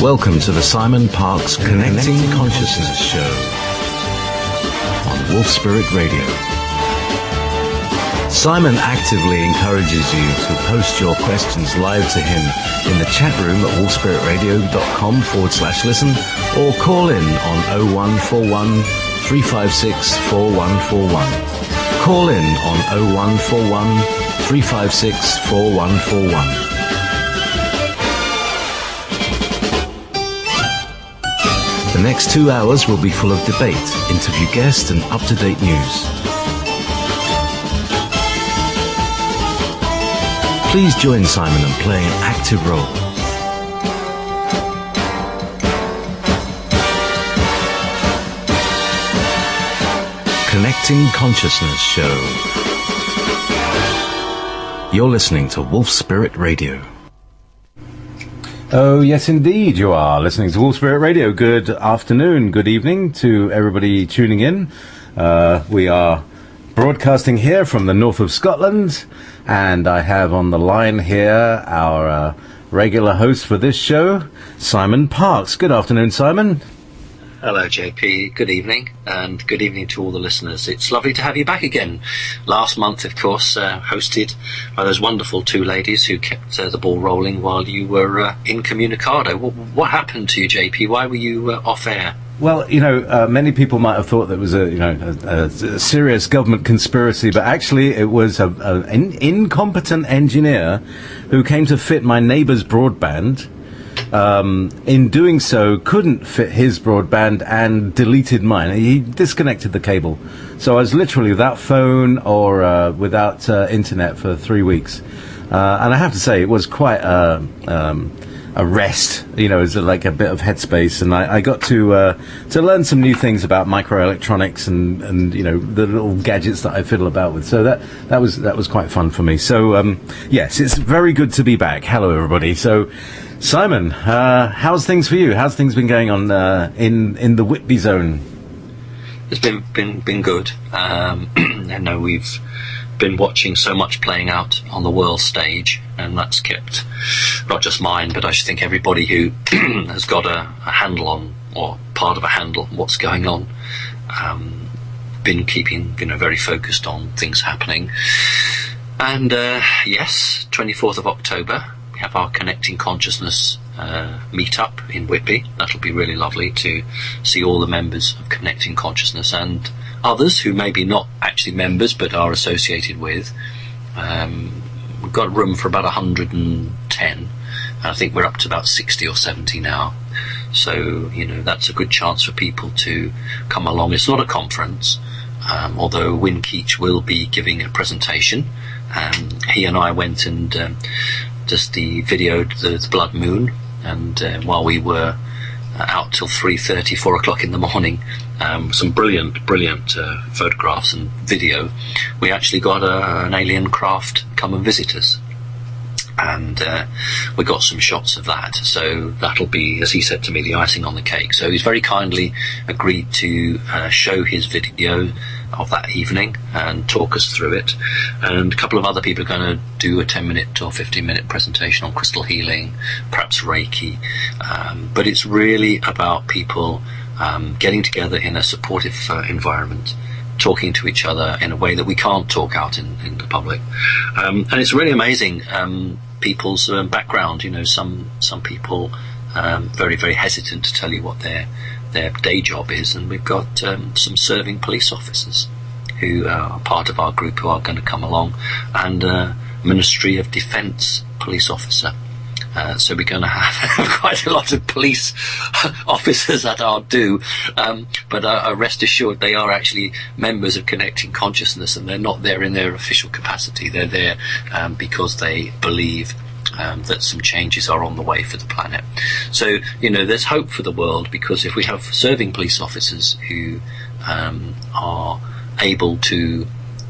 Welcome to the Simon Parkes Connecting Consciousness Show on Wolf Spirit Radio. Simon actively encourages you to post your questions live to him in the chat room at wolfspiritradio.com/listen or call in on 0141 356 4141. Call in on 0141 356 4141. The next 2 hours will be full of debate, interview guests and up-to-date news. Please join Simon and play an active role. Connecting Consciousness Show. You're listening to Wolf Spirit Radio. Oh, yes, indeed, you are listening to Wolf Spirit Radio. Good afternoon, good evening to everybody tuning in. We are broadcasting here from the north of Scotland, and I have on the line here our regular host for this show, Simon Parkes. Good afternoon, Simon. Hello, JP. Good evening, and good evening to all the listeners. It's lovely to have you back again. Last month, of course, hosted by those wonderful two ladies who kept the ball rolling while you were incommunicado. What happened to you, JP? Why were you off air? Well, many people might have thought that was a serious government conspiracy, but actually it was an incompetent engineer who came to fit my neighbour's broadband. In doing so, couldn't fit his broadband and deleted mine. He disconnected the cable. So I was literally without phone or without internet for 3 weeks. And I have to say, it was quite a rest. It was like a bit of headspace. And I got to learn some new things about microelectronics and the little gadgets that I fiddle about with. So that was quite fun for me. So, yes, it's very good to be back. Hello, everybody. So, Simon, how's things for you? How's things been going on in the Whitby zone? It's been good. I know we've been watching so much playing out on the world stage, and that's kept not just mine, but I should think everybody who has got a handle on, or part of a handle on what's going on, been keeping very focused on things happening. And yes, 24th of October. We have our Connecting Consciousness meet-up in Whitby. That'll be really lovely to see all the members of Connecting Consciousness and others who may be not actually members but are associated with. We've got room for about 110, and I think we're up to about 60 or 70 now. So, that's a good chance for people to come along. It's not a conference, although Win Keach will be giving a presentation. He and I went and just videoed the blood moon, and while we were out till 3:30, 4 o'clock in the morning, some brilliant photographs and video. We actually got an alien craft come and visit us, and we got some shots of that. So that'll be, as he said to me, the icing on the cake. So he's very kindly agreed to show his video of that evening and talk us through it, and a couple of other people are going to do a 10-minute or 15-minute presentation on crystal healing, perhaps Reiki, but it's really about people getting together in a supportive environment, talking to each other in a way that we can't talk out in the public, and it's really amazing people's background. Some people very, very hesitant to tell you what their day job is, and we've got some serving police officers who are part of our group who are going to come along, and Ministry of Defence police officer. So we're going to have quite a lot of police officers at our do, but rest assured they are actually members of Connecting Consciousness, and they're not there in their official capacity. They're there because they believe that some changes are on the way for the planet. So, there's hope for the world, because if we have serving police officers who are able to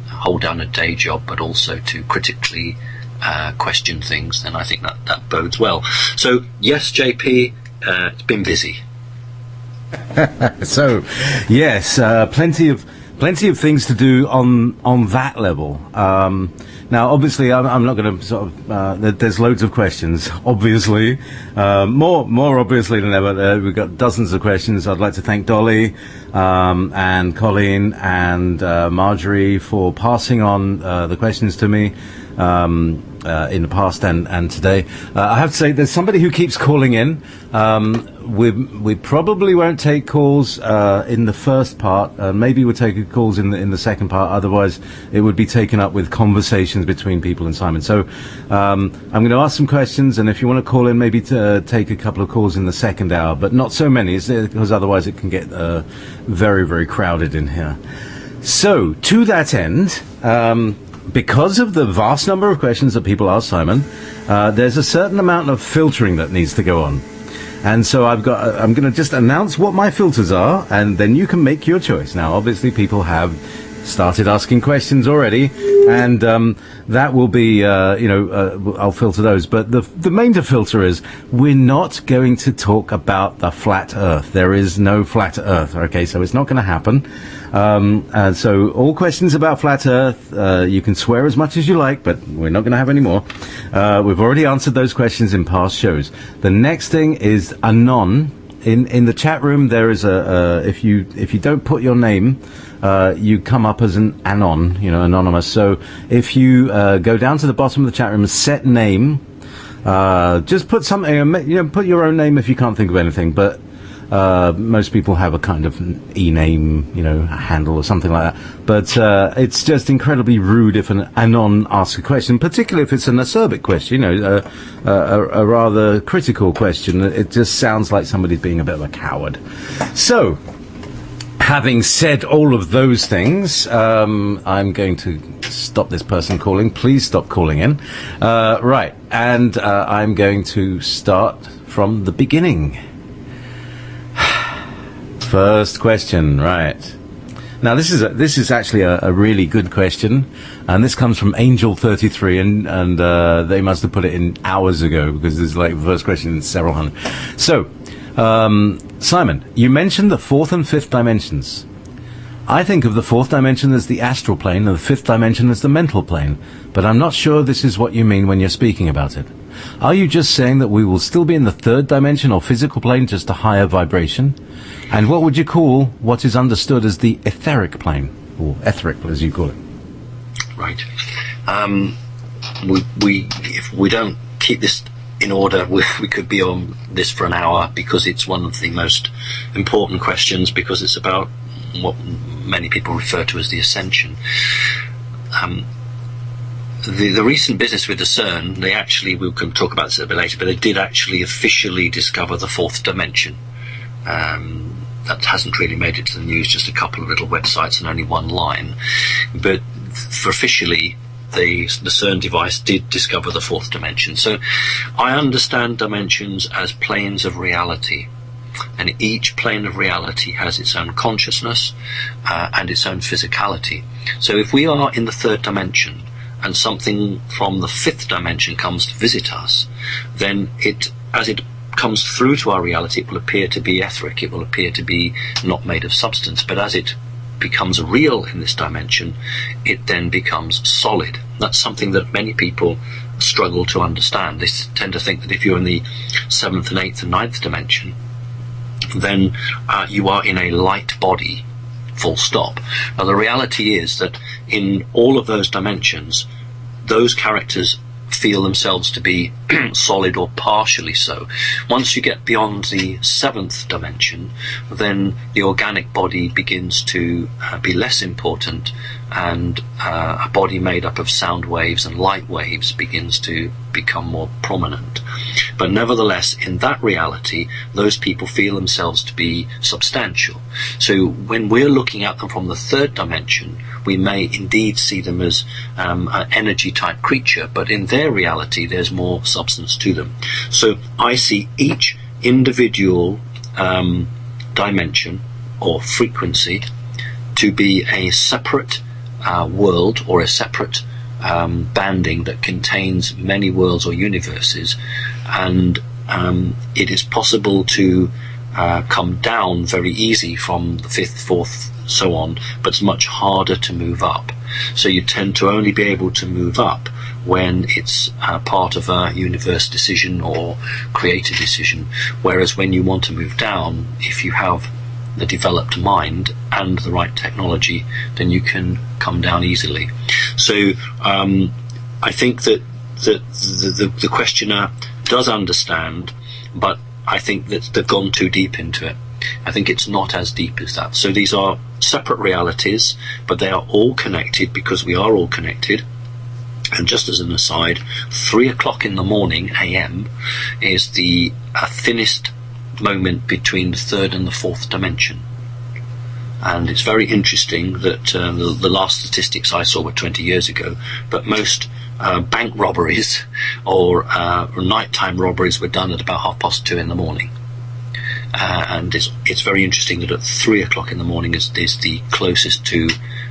hold down a day job but also to critically question things, then I think that bodes well. So, yes, JP, it's been busy. So, yes, plenty of plenty of things to do on that level. Now, obviously, I'm not going to sort of. There's loads of questions. Obviously, more obviously than ever. We've got dozens of questions. I'd like to thank Dolly and Colleen and Marjorie for passing on the questions to me. In the past and today. I have to say, there's somebody who keeps calling in. We probably won't take calls in the first part. Maybe we'll take calls in the second part. Otherwise, it would be taken up with conversations between people and Simon. So I'm going to ask some questions, and if you want to call in, maybe to take a couple of calls in the second hour, but not so many, because otherwise it can get very, very crowded in here. So, to that end, because of the vast number of questions that people ask Simon, there's a certain amount of filtering that needs to go on. And so I'm going to just announce what my filters are, and then you can make your choice. Now, obviously, people have started asking questions already, and that will be, I'll filter those. But the main to filter is, we're not going to talk about the flat Earth. There is no flat Earth, okay? So it's not going to happen. So all questions about flat Earth, you can swear as much as you like, but we're not going to have any more. We've already answered those questions in past shows. The next thing is anon. In the chat room, there is if you don't put your name, you come up as an anon, anonymous. So if you go down to the bottom of the chat room and set name, just put something, put your own name if you can't think of anything, but most people have a kind of e-name, a handle or something like that. But it's just incredibly rude if an anon asks a question, particularly if it's an acerbic question, a rather critical question. It just sounds like somebody's being a bit of a coward. So, having said all of those things, I'm going to stop this person calling. Please stop calling in. Right, and I'm going to start from the beginning. First question, right. Now, this is actually a really good question, and this comes from Angel33, and they must have put it in hours ago, because this is like the first question in several hundred. So, Simon, you mentioned the fourth and fifth dimensions. I think of the fourth dimension as the astral plane and the fifth dimension as the mental plane, but I'm not sure this is what you mean when you're speaking about it. Are you just saying that we will still be in the third dimension or physical plane, just a higher vibration? And what would you call what is understood as the etheric plane, or etheric as you call it? Right. If we don't keep this in order, we could be on this for an hour, because it's one of the most important questions, because it's about what many people refer to as the ascension. The recent business with the CERN, we can talk about this a bit later, but they did actually officially discover the fourth dimension. That hasn't really made it to the news, just a couple of little websites and only one line. But for officially, the CERN device did discover the fourth dimension. So I understand dimensions as planes of reality. And each plane of reality has its own consciousnness and its own physicality. So if we are in the third dimension, and something from the fifth dimension comes to visit us, then as it comes through to our reality, it will appear to be etheric, it will appear to be not made of substance, but as it becomes real in this dimension, it then becomes solid. That's something that many people struggle to understand. They tend to think that if you're in the seventh and eighth and ninth dimension, then you are in a light body, full stop. Now, the reality is that in all of those dimensions, those characters feel themselves to be solid or partially so. Once you get beyond the seventh dimension, then the organic body begins to be less important, and a body made up of sound waves and light waves begins to become more prominent. But nevertheless, in that reality, those people feel themselves to be substantial. So when we're looking at them from the third dimension, we may indeed see them as an energy type creature, but in their reality there's more substance to them. So I see each individual dimension or frequency to be a separate world, or a separate banding that contains many worlds or universes, and it is possible to come down very easy from the fifth, fourth, so on, but it's much harder to move up. So you tend to only be able to move up when it's part of a universe decision or creative decision. Whereas when you want to move down, if you have the developed mind and the right technology, then you can come down easily. So I think that the questioner does understand, but I think that they've gone too deep into it. I think it's not as deep as that. So these are separate realities, but they are all connected because we are all connected. And just as an aside, 3 o'clock in the morning, AM, is the thinnest moment between the third and the fourth dimension. And it's very interesting that the last statistics I saw were 20 years ago, but most bank robberies or nighttime robberies were done at about 2:30 in the morning. And it's very interesting that at 3 o'clock in the morning is the closest to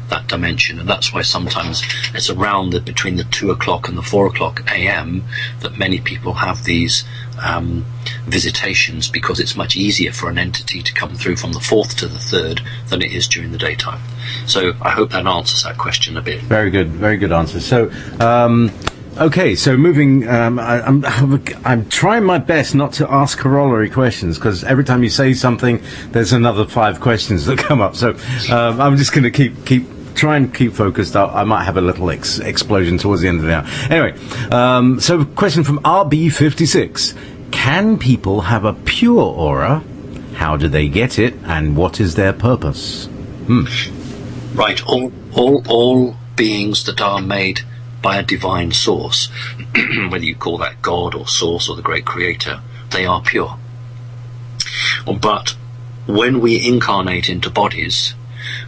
that dimension, and that's why sometimes it's around between the 2 o'clock and the 4 o'clock AM that many people have these visitations, because it's much easier for an entity to come through from the fourth to the third than it is during the daytime. So I hope that answers that question a bit. Very good answer. So okay, so moving, I'm trying my best not to ask corollary questions, because every time you say something, there's another 5 questions that come up. So I'm just going to try and keep focused. I might have a little explosion towards the end of the hour. Anyway, so question from RB56. Can people have a pure aura? How do they get it, and what is their purpose? Right, all beings that are made by a divine source, whether you call that God or source or the great creator, they are pure. But when we incarnate into bodies,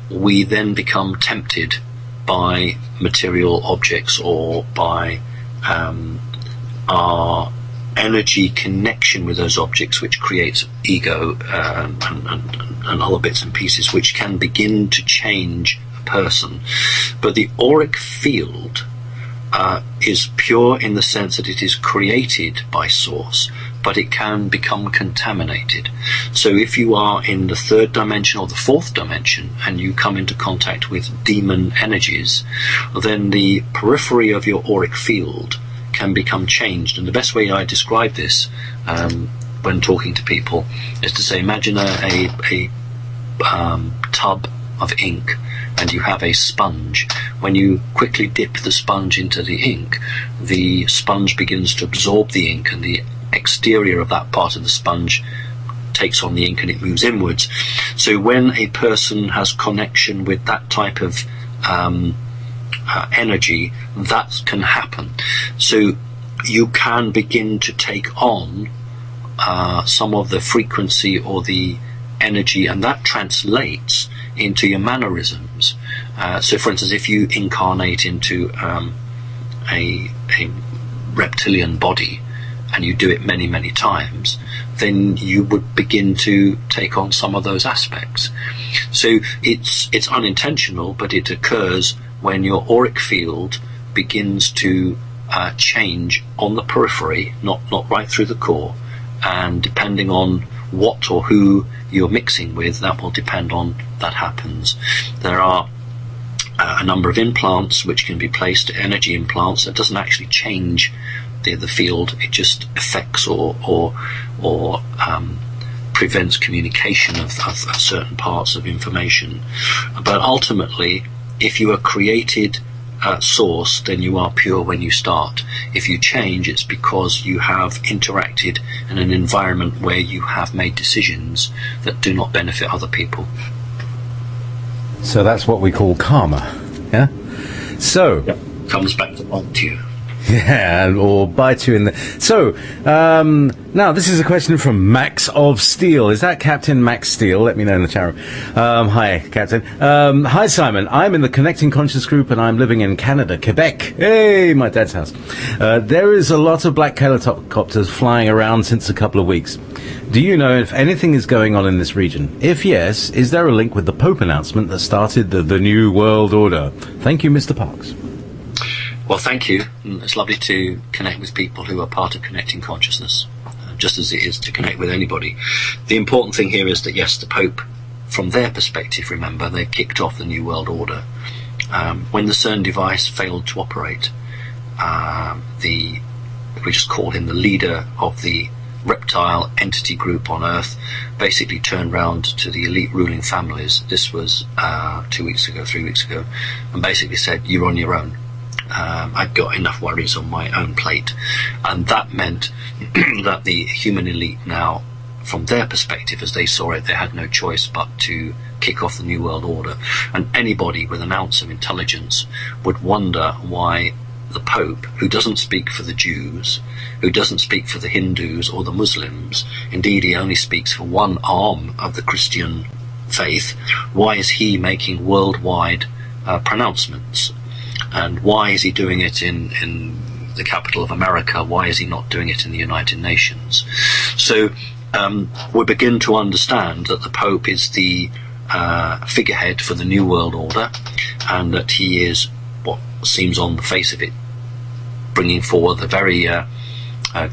we then become tempted by material objects or by our energy connection with those objects, which creates ego and other bits and pieces, which can begin to change a person. But the auric field is pure in the sense that it is created by source, but it can become contaminated. So if you are in the third dimension or the fourth dimension and you come into contact with demon energies, then the periphery of your auric field can become changed. And the best way I describe this when talking to people is to say, imagine a tub of ink, and you have a sponge. When you quickly dip the sponge into the ink, the sponge begins to absorb the ink, and the exterior of that part of the sponge takes on the ink and it moves inwards. So when a person has connection with that type of energy, that can happen. So you can begin to take on some of the frequency or the energy, and that translates into your mannerisms. So for instance, if you incarnate into a reptilian body and you do it many, many times, then you would begin to take on some of those aspects. So it's unintentional, but it occurs when your auric field begins to change on the periphery, not right through the core, and depending on what or who you're mixing with, that will depend on that happens. There are a number of implants which can be placed, energy implants, that doesn't actually change the field, it just affects or prevents communication of certain parts of information. But ultimately, if you are created source, then you are pure when you start. If you change, it's because you have interacted in an environment where you have made decisions that do not benefit other people. So that's what we call karma, yeah? So... Yep. Comes back to bite you. Yeah, or bite you in the... So, now this is a question from Max of Steel. Is that Captain Max Steel? Let me know in the chat room. Hi, Captain. Hi, Simon. I'm in the Connecting Conscious group and I'm living in Canada, Quebec. Hey, my dad's house. There is a lot of black helicopters flying around since a couple of weeks. Do you know if anything is going on in this region? If yes, is there a link with the Pope announcement that started the New World Order? Thank you, Mr. Parks. Well, thank you. It's lovely to connect with people who are part of Connecting Consciousness. just as it is to connect with anybody. The important thing here is that, yes, the Pope, from their perspective, remember, they kicked off the New World Order. When the CERN device failed to operate, we just call him the leader of the reptile entity group on Earth, basically turned round to the elite ruling families. This was 3 weeks ago, and basically said, you're on your own. I've got enough worries on my own plate. And that meant that the human elite now, from their perspective, as they saw it, they had no choice but to kick off the New World Order. And anybody with an ounce of intelligence would wonder why the Pope, who doesn't speak for the Jews, who doesn't speak for the Hindus or the Muslims, indeed he only speaks for one arm of the Christian faith, why is he making worldwide pronouncements? And why is he doing it in the capital of America? Why is he not doing it in the United Nations? So we begin to understand that the Pope is the figurehead for the New World Order, and that he is, what seems on the face of it, bringing forward a very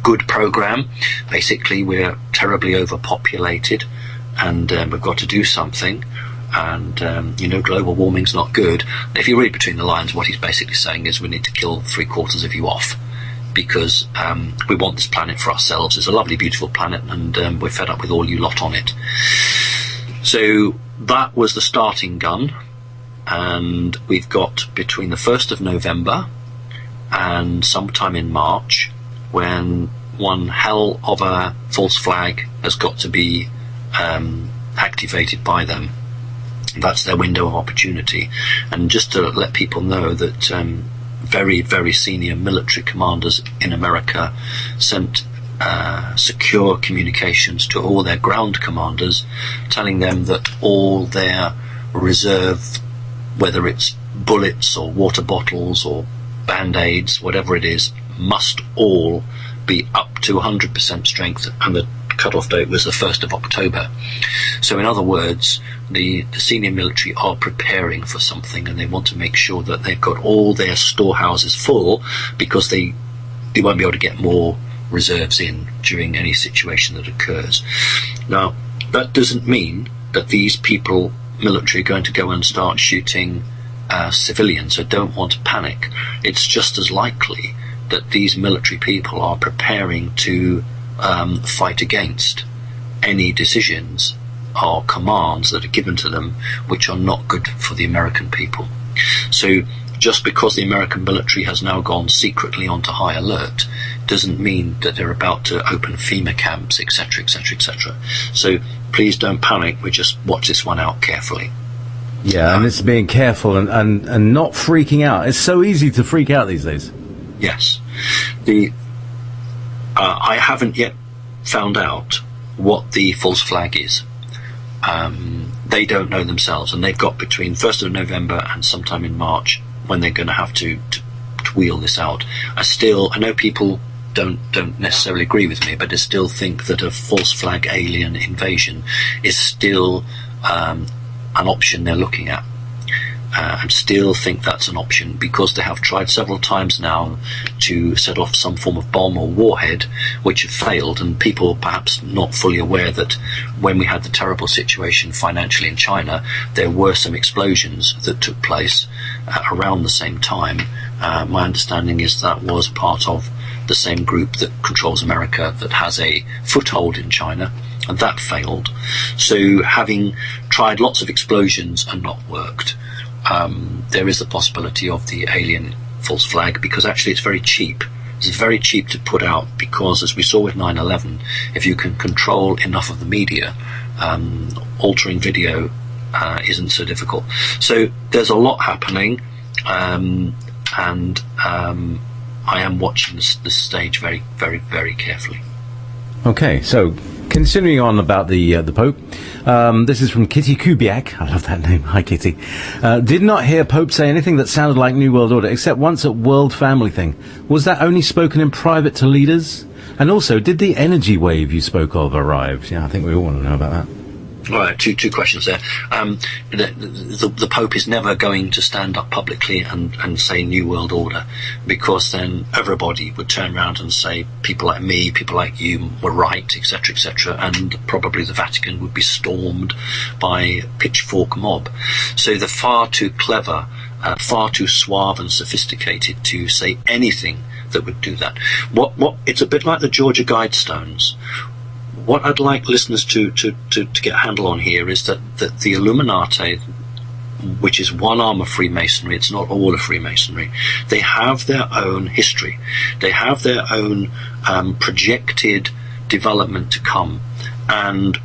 good program. Basically, we're terribly overpopulated, and we've got to do something. And global warming's not good. If you read between the lines, what he's basically saying is we need to kill 3/4 of you off, because we want this planet for ourselves. It's a lovely, beautiful planet, and we're fed up with all you lot on it. So that was the starting gun, and we've got between the 1st of November and sometime in March, when one hell of a false flag has got to be activated by them. That's their window of opportunity. And just to let people know that very, very senior military commanders in America sent secure communications to all their ground commanders, telling them that all their reserve, whether it's bullets or water bottles or band-aids, whatever it is, must all be up to 100% strength, and the cut-off date was the 1st of October. So in other words, the senior military are preparing for something, and they want to make sure that they've got all their storehouses full, because they won't be able to get more reserves in during any situation that occurs. Now, that doesn't mean that these people, military, are going to go and start shooting civilians, so don't want to panic. It's just as likely that these military people are preparing to fight against any decisions or commands that are given to them which are not good for the American people. So just because the American military has now gone secretly onto high alert doesn't mean that they're about to open FEMA camps, etc., etc., etc. So please don't panic. We just watch this one out carefully. Yeah, and it's being careful and not freaking out. It's so easy to freak out these days. Yes. I haven't yet found out what the false flag is. They don't know themselves, and they've got between 1st of November and sometime in March when they're going to have to wheel this out. I know people don't necessarily agree with me, but I still think that a false flag alien invasion is still an option they're looking at. And still think that's an option, because they have tried several times now to set off some form of bomb or warhead, which have failed, and people perhaps not fully aware that when we had the terrible situation financially in China, there were some explosions that took place around the same time. My understanding is that was part of the same group that controls America, that has a foothold in China, and that failed. So having tried lots of explosions and not worked, there is the possibility of the alien false flag, because actually it's very cheap. It's very cheap to put out, because as we saw with 9/11, if you can control enough of the media, altering video isn't so difficult. So there's a lot happening, and I am watching this stage very, very, very carefully. Okay, so continuing on about the Pope, this is from Kitty Kubiak. I love that name. Hi, Kitty. Did not hear Pope say anything that sounded like New World Order, except once at World Family Thing. Was that only spoken in private to leaders? And also, did the energy wave you spoke of arrive? Yeah, I think we all want to know about that. All right, two questions there. The Pope is never going to stand up publicly and say New World Order, because then everybody would turn around and say people like me, people like you were right, etc., and probably the Vatican would be stormed by a pitchfork mob. So they're far too clever, far too suave and sophisticated to say anything that would do that. It's a bit like the Georgia Guidestones. What I'd like listeners to get a handle on here is that the Illuminati, which is one arm of Freemasonry, it's not all of Freemasonry, they have their own history. They have their own projected development to come. And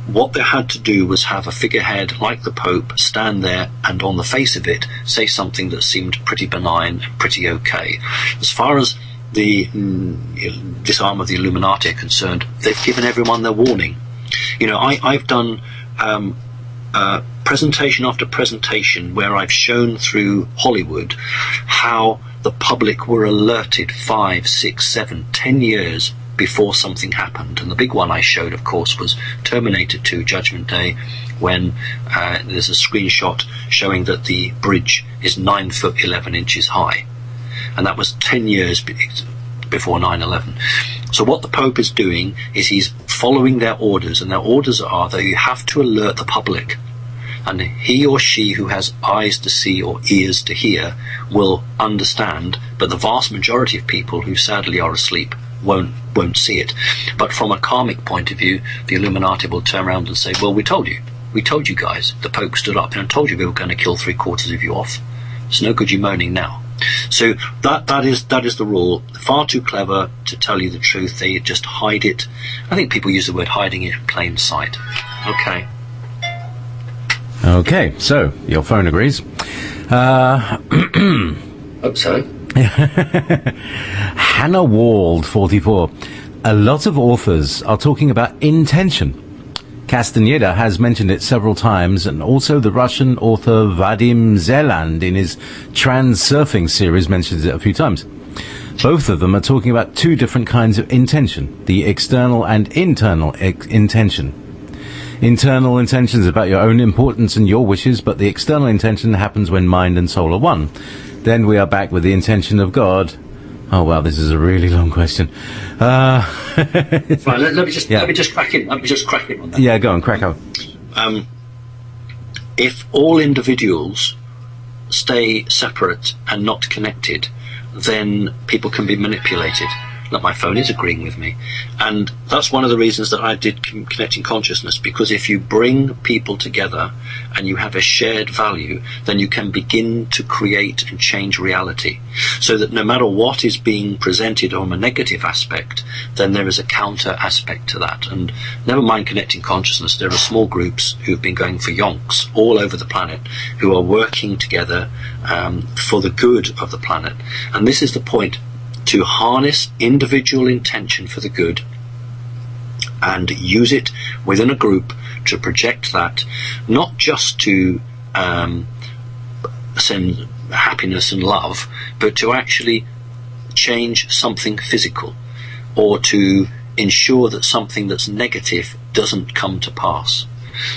what they had to do was have a figurehead like the Pope stand there and on the face of it say something that seemed pretty benign and pretty okay. As far as this arm of the Illuminati are concerned, they've given everyone their warning. You know, I've done presentation after presentation where I've shown through Hollywood how the public were alerted 5, 6, 7, 10 years before something happened. And the big one I showed, of course, was Terminator 2 Judgment Day, when there's a screenshot showing that the bridge is 9 foot 11 inches high. And that was 10 years before 9/11. So what the Pope is doing is he's following their orders, and their orders are that you have to alert the public. And he or she who has eyes to see or ears to hear will understand, but the vast majority of people who sadly are asleep won't see it. But from a karmic point of view, the Illuminati will turn around and say, well, we told you guys. The Pope stood up and told you we were going to kill 3/4 of you off. It's no good you moaning now. So that is the rule. Far too clever to tell you the truth. They just hide it. I think people use the word hiding it in plain sight. Okay. Okay, so your phone agrees. Hope so. Hannah Wald, 44. A lot of authors are talking about intention. Castaneda has mentioned it several times, and also the Russian author Vadim Zeland in his Transurfing series mentions it a few times. Both of them are talking about two different kinds of intention, the external and internal intention. Internal intention is about your own importance and your wishes, but the external intention happens when mind and soul are one. Then we are back with the intention of God. Oh wow, this is a really long question. Right, let me just crack in. Let me just crack in on that. Yeah, go on, crack up. If all individuals stay separate and not connected, then people can be manipulated. Look, my phone is agreeing with me. And that's one of the reasons that I did Connecting Consciousness, because if you bring people together and you have a shared value, then you can begin to create and change reality. So that no matter what is being presented on a negative aspect, then there is a counter aspect to that. And never mind Connecting Consciousness, there are small groups who've been going for yonks all over the planet who are working together for the good of the planet. And this is the point, to harness individual intention for the good and use it within a group to project that, not just to send happiness and love, but to actually change something physical, or to ensure that something that's negative doesn't come to pass.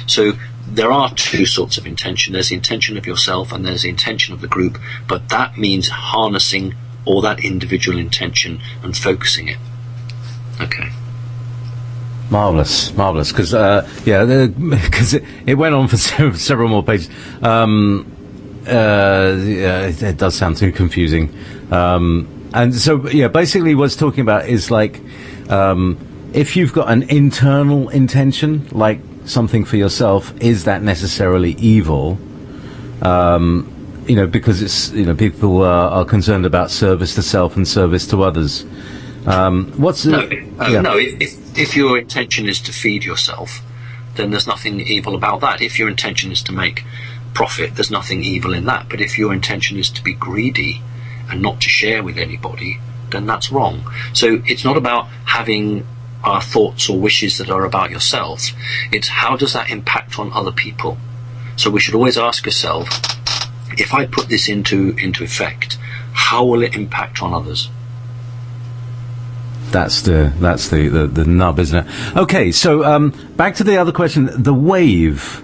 So there are two sorts of intention. There's the intention of yourself and there's the intention of the group, but that means harnessing all that individual intention and focusing it. Okay. Marvelous, because because it went on for several more pages. It does sound too confusing. And so, basically, what's talking about is like if you've got an internal intention, like something for yourself, is that necessarily evil? Because it's, people are concerned about service to self and service to others. If your intention is to feed yourself, then there's nothing evil about that. If your intention is to make profit, there's nothing evil in that. But if your intention is to be greedy and not to share with anybody, then that's wrong. So it's not about having thoughts or wishes that are about yourself. It's how does that impact on other people? So we should always ask yourself, if I put this into effect, how will it impact on others? That's the nub, isn't it? Okay, so back to the other question, the wave.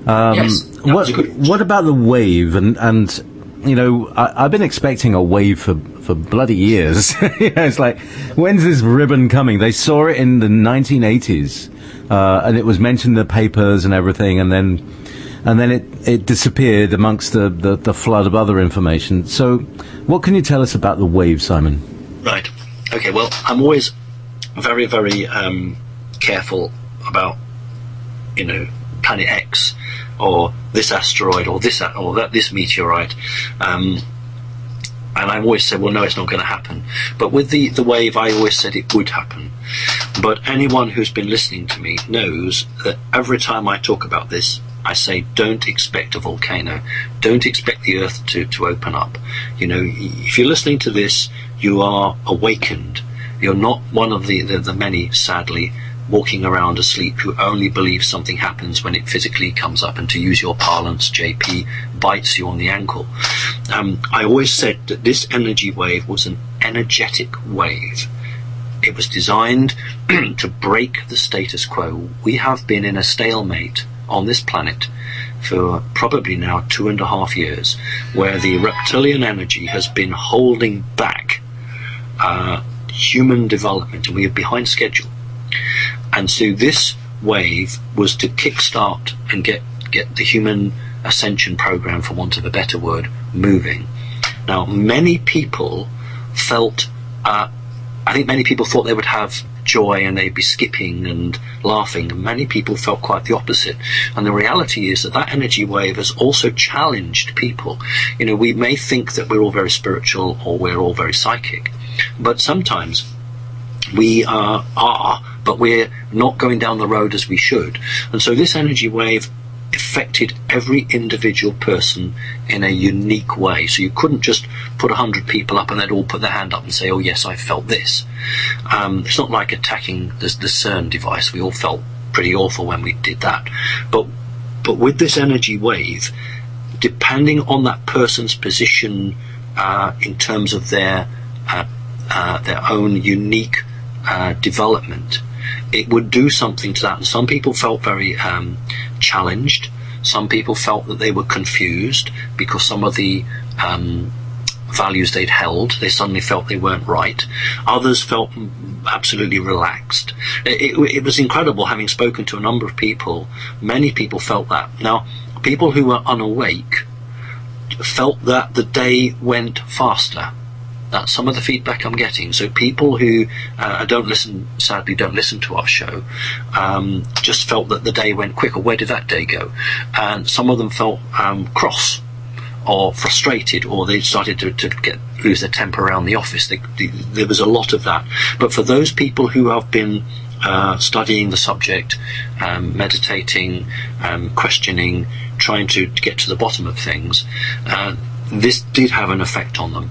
Yes. What about the wave? And you know, I've been expecting a wave for bloody years. You know, it's like, when's this ribbon coming? They saw it in the 1980s, and it was mentioned in the papers and everything, and then it disappeared amongst the flood of other information. So, what can you tell us about the wave, Simon? Right. Okay. Well, I'm always very, very careful about, you know, Planet X or this asteroid or this meteorite. And I always said, well, no, it's not going to happen. But with the wave, I always said it would happen. But anyone who's been listening to me knows that every time I talk about this, I say, don't expect a volcano. Don't expect the Earth to open up. You know, if you're listening to this, you are awakened. You're not one of the many, sadly, walking around asleep who only believe something happens when it physically comes up, and to use your parlance, JP, bites you on the ankle. I always said that this energy wave was an energetic wave. It was designed to break the status quo. We have been in a stalemate on this planet for probably now 2.5 years, where the reptilian energy has been holding back human development, and we are behind schedule. And so this wave was to kickstart and get the human ascension program, for want of a better word, moving. Now, many people felt, I think many people thought they would have joy and they'd be skipping and laughing. Many people felt quite the opposite. And the reality is that energy wave has also challenged people. You know, we may think that we're all very spiritual or we're all very psychic, but sometimes we are, but we're not going down the road as we should. And so this energy wave affected every individual person in a unique way. So you couldn't just put 100 people up and they'd all put their hand up and say, oh yes, I felt this. It's not like attacking the CERN device. We all felt pretty awful when we did that. But with this energy wave, depending on that person's position in terms of their own unique development, it would do something to that. And some people felt very challenged. Some people felt that they were confused because some of the values they'd held, they suddenly felt they weren't right. Others felt absolutely relaxed. It was incredible, having spoken to a number of people. Many people felt that. Now, people who were unawake felt that the day went faster. That's some of the feedback I'm getting. So people who sadly don't listen to our show, just felt that the day went quicker. Where did that day go? And some of them felt cross or frustrated, or they started to lose their temper around the office. There was a lot of that. But for those people who have been studying the subject, meditating, questioning, trying to get to the bottom of things, this did have an effect on them.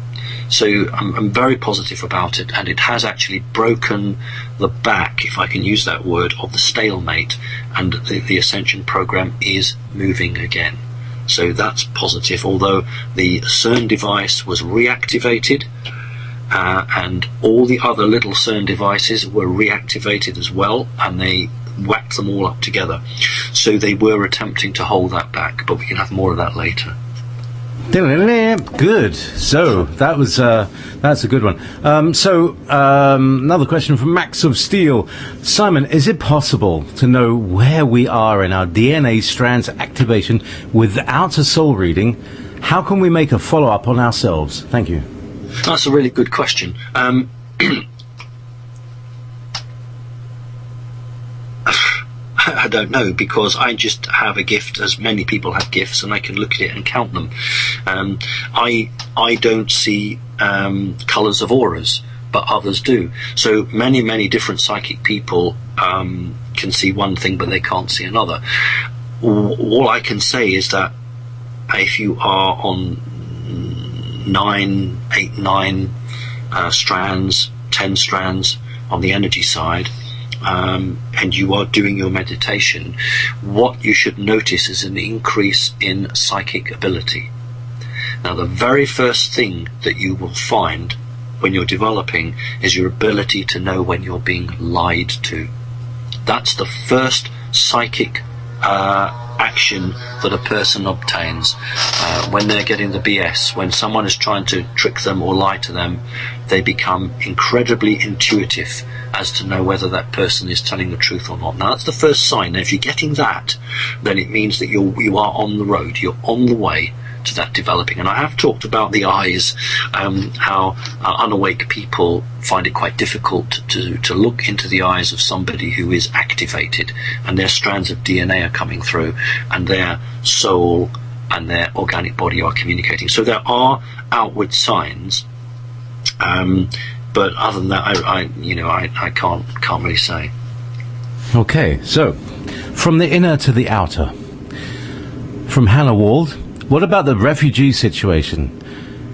So I'm very positive about it, and it has actually broken the back, if I can use that word, of the stalemate, and the Ascension program is moving again. So that's positive, although the CERN device was reactivated, and all the other little CERN devices were reactivated as well, and they whacked them all up together. So they were attempting to hold that back, but we can have more of that later. Good. So that's a good one. Another question from Max of Steel. Simon, is it possible to know where we are in our DNA strands activation without a soul reading? How can we make a follow-up on ourselves? Thank you. That's a really good question. I don't know, because I just have a gift, as many people have gifts, and I can look at it and count them. I don't see colours of auras, but others do. So many different psychic people can see one thing, but they can't see another. All I can say is that if you are on 9 strands, 10 strands on the energy side, and you are doing your meditation, what you should notice is an increase in psychic ability. Now, the very first thing that you will find when you're developing is your ability to know when you're being lied to. That's the first psychic action that a person obtains when they're getting the BS. When someone is trying to trick them or lie to them, they become incredibly intuitive as to know whether that person is telling the truth or not. Now, that's the first sign. Now, if you're getting that, then it means that you are on the road, you're on the way to that developing. And I have talked about the eyes, how unawake people find it quite difficult to look into the eyes of somebody who is activated, and their strands of DNA are coming through, and their soul and their organic body are communicating. So there are outward signs, but other than that, I can't really say. Okay, so from the inner to the outer, from Hannah Wald. What about the refugee situation?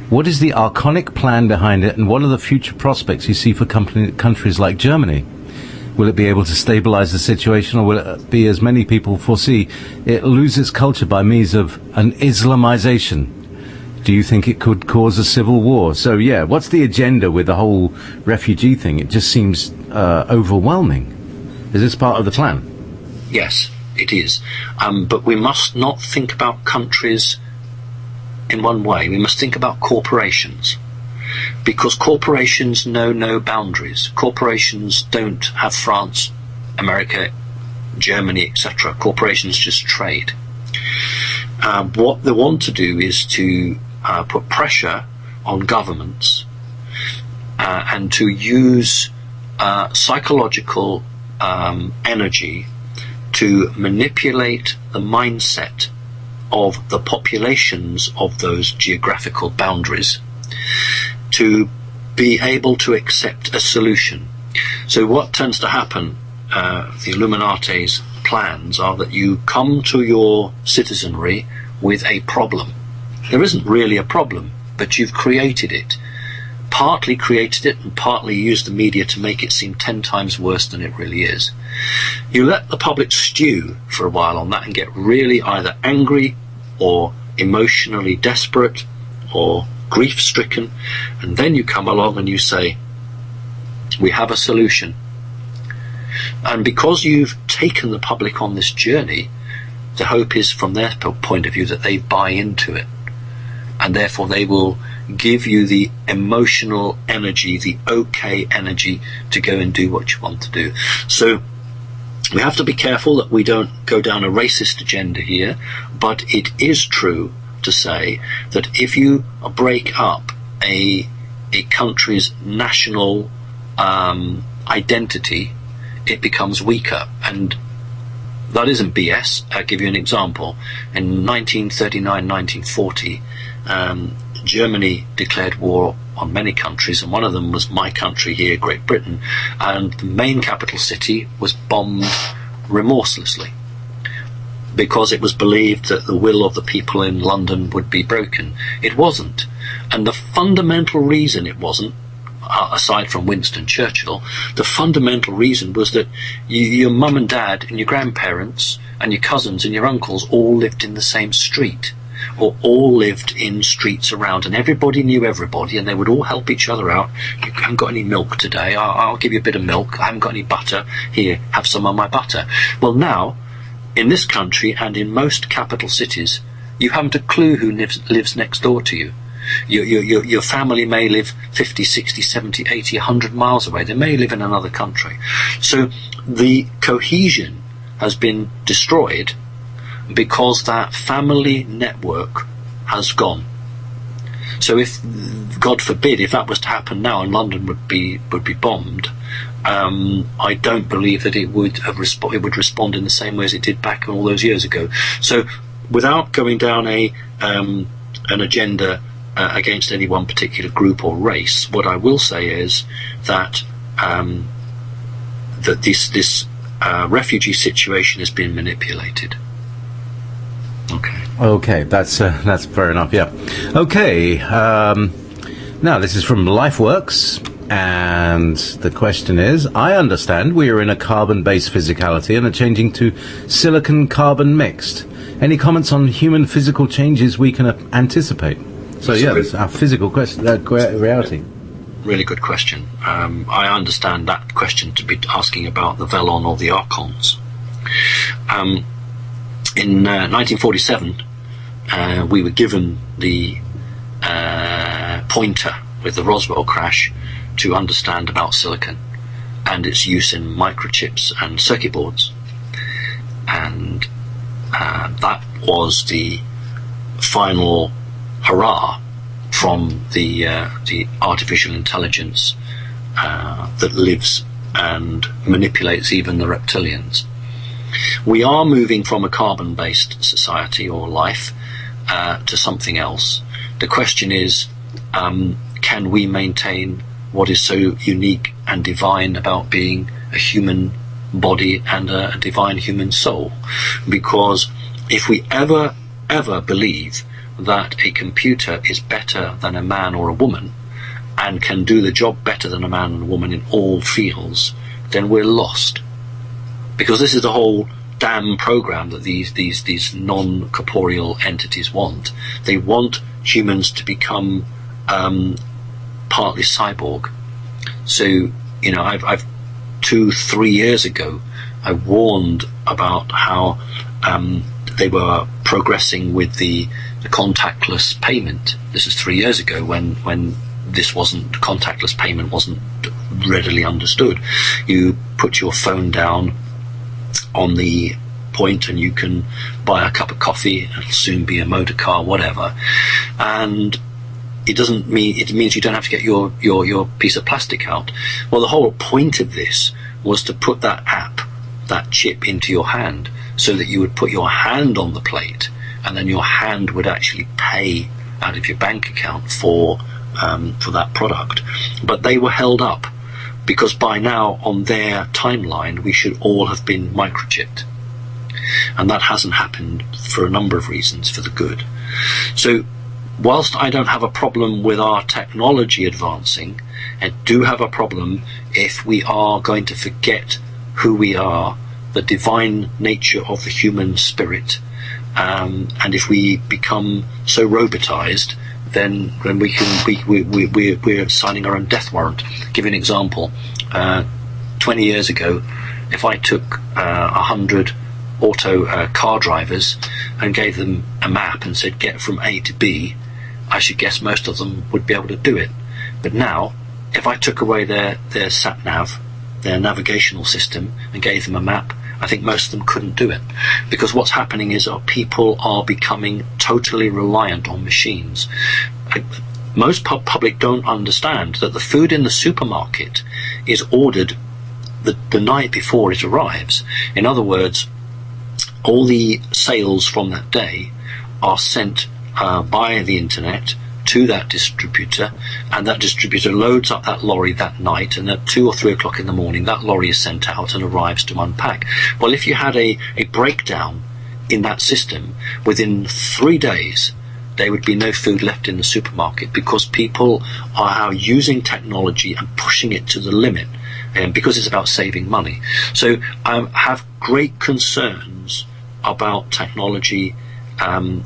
What is the archonic plan behind it, and what are the future prospects you see for countries like Germany? Will it be able to stabilize the situation, or will it be, as many people foresee, it lose its culture by means of an Islamization? Do you think it could cause a civil war? So, yeah, what's the agenda with the whole refugee thing? It just seems overwhelming. Is this part of the plan? Yes, it is. But we must not think about countries in one way. We must think about corporations, because corporations know no boundaries. Corporations don't have France, America, Germany, etc. Corporations just trade. What they want to do is to put pressure on governments and to use psychological energy to manipulate the mindset of the populations of those geographical boundaries to be able to accept a solution. So what tends to happen, the Illuminati's plans are that you come to your citizenry with a problem. There isn't really a problem, but you've created it. Partly created it and partly used the media to make it seem 10 times worse than it really is. You let the public stew for a while on that and get really either angry or emotionally desperate or grief-stricken, and then you come along and you say, we have a solution. And because you've taken the public on this journey, the hope is, from their point of view, that they buy into it, and therefore they will give you the emotional energy, the okay energy to go and do what you want to do. So we have to be careful that we don't go down a racist agenda here, but it is true to say that if you break up a country's national identity, it becomes weaker. And that isn't BS. I'll give you an example. In 1939-1940, Germany declared war on many countries, and one of them was my country here, Great Britain, and the main capital city was bombed remorselessly because it was believed that the will of the people in London would be broken. It wasn't. And the fundamental reason it wasn't, aside from Winston Churchill, the fundamental reason was that your mum and dad and your grandparents and your cousins and your uncles all lived in the same street, or all lived in streets around, and everybody knew everybody, and they would all help each other out. You haven't got any milk today, I'll give you a bit of milk. I haven't got any butter, here, have some of my butter. Well, now, in this country and in most capital cities, you haven't a clue who lives next door to you. Your family may live 50, 60, 70, 80, 100 miles away. They may live in another country. So the cohesion has been destroyed because that family network has gone. So if, God forbid, if that was to happen now and London would be bombed, I don't believe that it would respond in the same way as it did back all those years ago. So without going down an agenda against any one particular group or race, what I will say is that that this refugee situation has been manipulated. Okay, that's fair enough. Yeah. Okay. Now this is from LifeWorks, and the question is: I understand we are in a carbon-based physicality and are changing to silicon-carbon mixed. Any comments on human physical changes we can anticipate? So yeah, that's our physical reality. really good question. I understand that question to be asking about the Velon or the Archons. In 1947, we were given the pointer with the Roswell crash to understand about silicon and its use in microchips and circuit boards. And that was the final hurrah from the artificial intelligence that lives and manipulates even the reptilians. We are moving from a carbon-based society or life to something else. The question is, can we maintain what is so unique and divine about being a human body and a divine human soul? Because if we ever believe that a computer is better than a man or a woman and can do the job better than a man and a woman in all fields, then we're lost. Because this is the whole damn program that these non-corporeal entities want. They want humans to become partly cyborg. So, you know, I've 2-3 years ago, I warned about how they were progressing with the contactless payment. This is 3 years ago when this wasn't, contactless payment wasn't readily understood. You put your phone down on the point and you can buy a cup of coffee, it'll soon be a motor car, whatever. And it means you don't have to get your piece of plastic out. Well, the whole point of this was to put that app, that chip, into your hand, so that you would put your hand on the plate and then your hand would actually pay out of your bank account for that product. But they were held up because by now on their timeline we should all have been microchipped, and that hasn't happened for a number of reasons for the good. So whilst I don't have a problem with our technology advancing, I do have a problem if we are going to forget who we are, the divine nature of the human spirit, and if we become so robotized, then we're signing our own death warrant. I'll give you an example. 20 years ago, if I took 100 auto car drivers and gave them a map and said get from A to B, I should guess most of them would be able to do it. But now, if I took away their sat-nav, their navigational system, and gave them a map, I think most of them couldn't do it. Because what's happening is our people are becoming totally reliant on machines. Most public don't understand that the food in the supermarket is ordered the night before it arrives. In other words, all the sales from that day are sent by the internet to that distributor, and that distributor loads up that lorry that night, and at 2 or 3 o'clock in the morning that lorry is sent out and arrives to unpack. Well, if you had a breakdown in that system, within 3 days there would be no food left in the supermarket, because people are now using technology and pushing it to the limit, because it's about saving money. So I have great concerns about technology,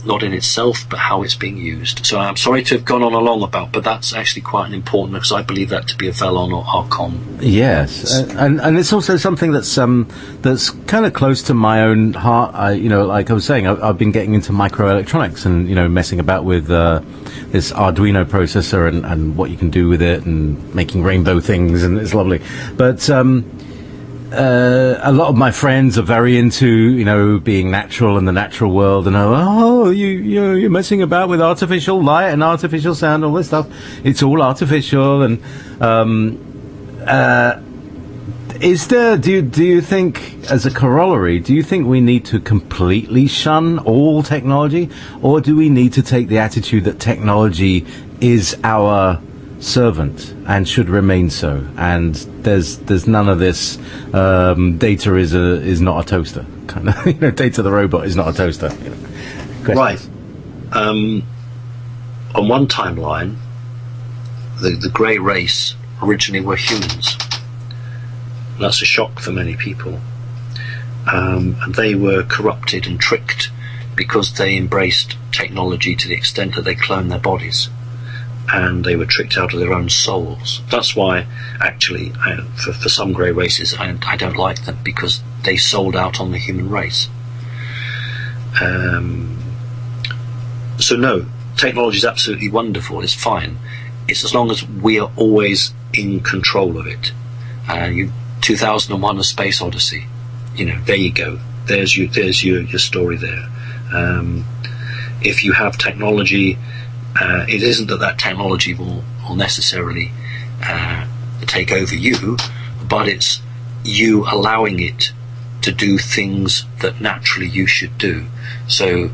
not in itself, but how it's being used. So I'm sorry to have gone on along but that's actually quite an important, because I believe that to be a Velon or Archon. Yes, and it's also something that's kind of close to my own heart. You know, like I was saying, I've been getting into microelectronics and, you know, messing about with this Arduino processor and what you can do with it, and making rainbow things, and it's lovely. But a lot of my friends are very into, you know, being natural in the natural world, and you're messing about with artificial light and artificial sound, all this stuff. It's all artificial. And do you think, as a corollary, do you think we need to completely shun all technology, or do we need to take the attitude that technology is our servant and should remain so, and there's none of this Data is not a toaster kind of, you know, Data the robot is not a toaster, you know? Right. On one timeline, the grey race originally were humans. That's a shock for many people, and they were corrupted and tricked because they embraced technology to the extent that they cloned their bodies. and they were tricked out of their own souls. That's why, actually, for some grey races, I don't like them, because they sold out on the human race. So no, technology is absolutely wonderful. It's fine. It's as long as we are always in control of it. 2001: A Space Odyssey. There you go. There's your story there. If you have technology, it isn't that technology will necessarily take over you, but it's you allowing it to do things that naturally you should do. So,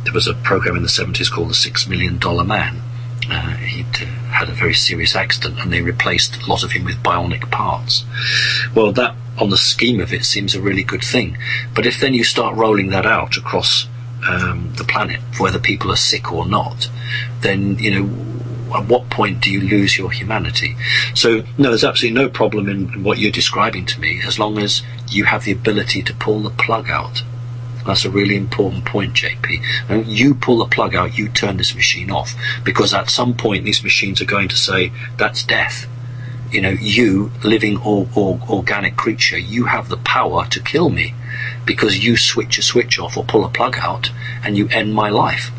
there was a program in the 70s called The $6 Million Man. He'd had a very serious accident, and they replaced a lot of him with bionic parts. Well, that, on the scheme of it, seems a really good thing. But if then you start rolling that out across the planet, whether people are sick or not, then, at what point do you lose your humanity? So, no, there's absolutely no problem in what you're describing to me, as long as you have the ability to pull the plug out. That's a really important point, JP. And you pull the plug out, you turn this machine off, because at some point these machines are going to say, that's death. You, living organic creature, you have the power to kill me, because you switch a switch off or pull a plug out and you end my life.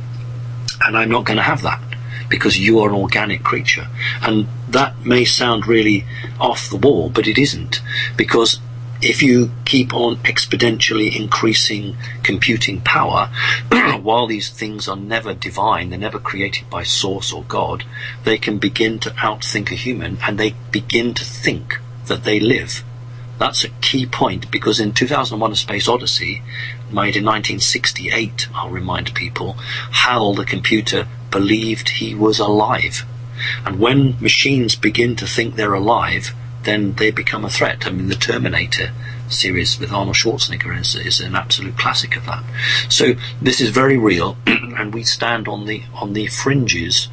And I'm not going to have that, because you are an organic creature. And that may sound really off the wall, but it isn't, because if you keep on exponentially increasing computing power, while these things are never divine, they're never created by Source or God, they can begin to outthink a human, and they begin to think that they live. That's a key point, because in 2001: A Space Odyssey, made in 1968, I'll remind people, HAL, the computer, believed he was alive. And when machines begin to think they're alive, then they become a threat. I mean, the Terminator series with Arnold Schwarzenegger is an absolute classic of that. So this is very real, and we stand on the fringes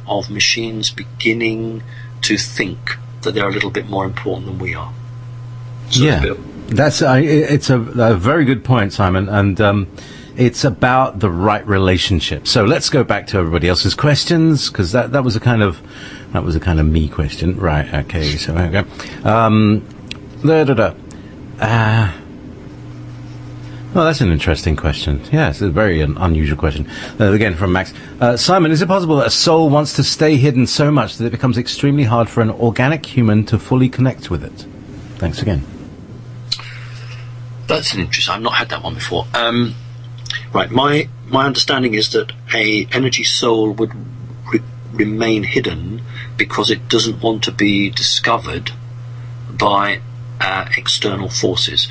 of machines beginning to think that they're a little bit more important than we are. So yeah, it's a very good point, Simon, and it's about the right relationship. So let's go back to everybody else's questions, because that was a kind of me question, right? Okay, so there we go. Well, that's an interesting question. Yeah, it's a very unusual question. Again, from Max. Simon, is it possible that a soul wants to stay hidden so much that it becomes extremely hard for an organic human to fully connect with it? Thanks again. That's an interesting. I've not had that one before. Right, my understanding is that a energy soul would remain hidden because it doesn't want to be discovered by external forces.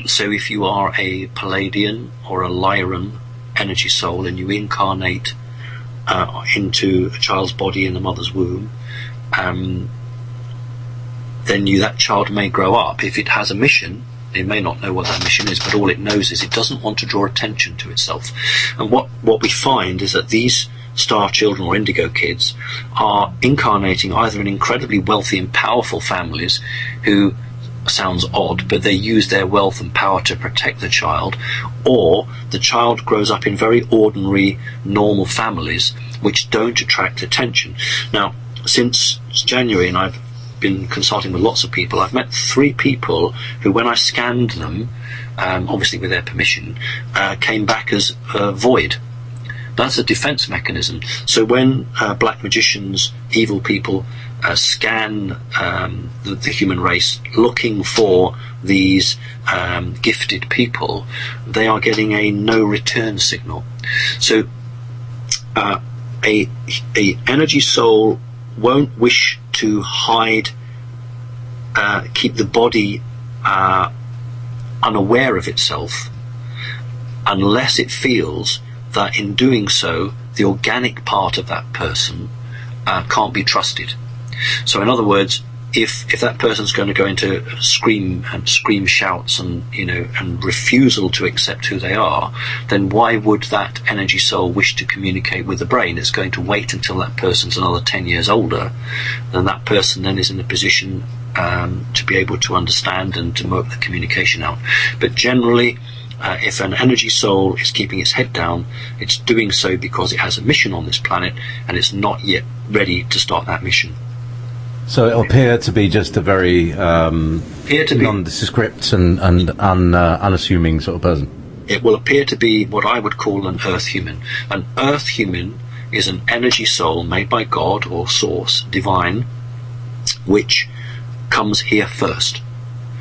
So if you are a Palladian or a Lyran energy soul and you incarnate into a child's body in the mother's womb, then that child may grow up. If it has a mission, it may not know what that mission is, but all it knows is it doesn't want to draw attention to itself. And what we find is that these star children or indigo kids are incarnating either in incredibly wealthy and powerful families who, sounds odd, but they use their wealth and power to protect the child, or the child grows up in very ordinary, normal families which don't attract attention. Now, since January, and I've been consulting with lots of people, I've met 3 people who, when I scanned them, obviously with their permission, came back as void. That's a defense mechanism. So when black magicians, evil people, scan the human race looking for these gifted people, they are getting a no return signal. So a energy soul won't wish to hide, keep the body unaware of itself, unless it feels that in doing so the organic part of that person can't be trusted. So in other words, if that person's going to go into scream shouts and refusal to accept who they are, then why would that energy soul wish to communicate with the brain? It's going to wait until that person's another 10 years older, and that person then is in a position to be able to understand and to work the communication out. But generally, if an energy soul is keeping its head down, it's doing so because it has a mission on this planet and it's not yet ready to start that mission. So it'll appear to be just a very nondescript and unassuming sort of person. It will appear to be what I would call an Earth human. An Earth human is an energy soul made by God or Source, divine, which comes here first.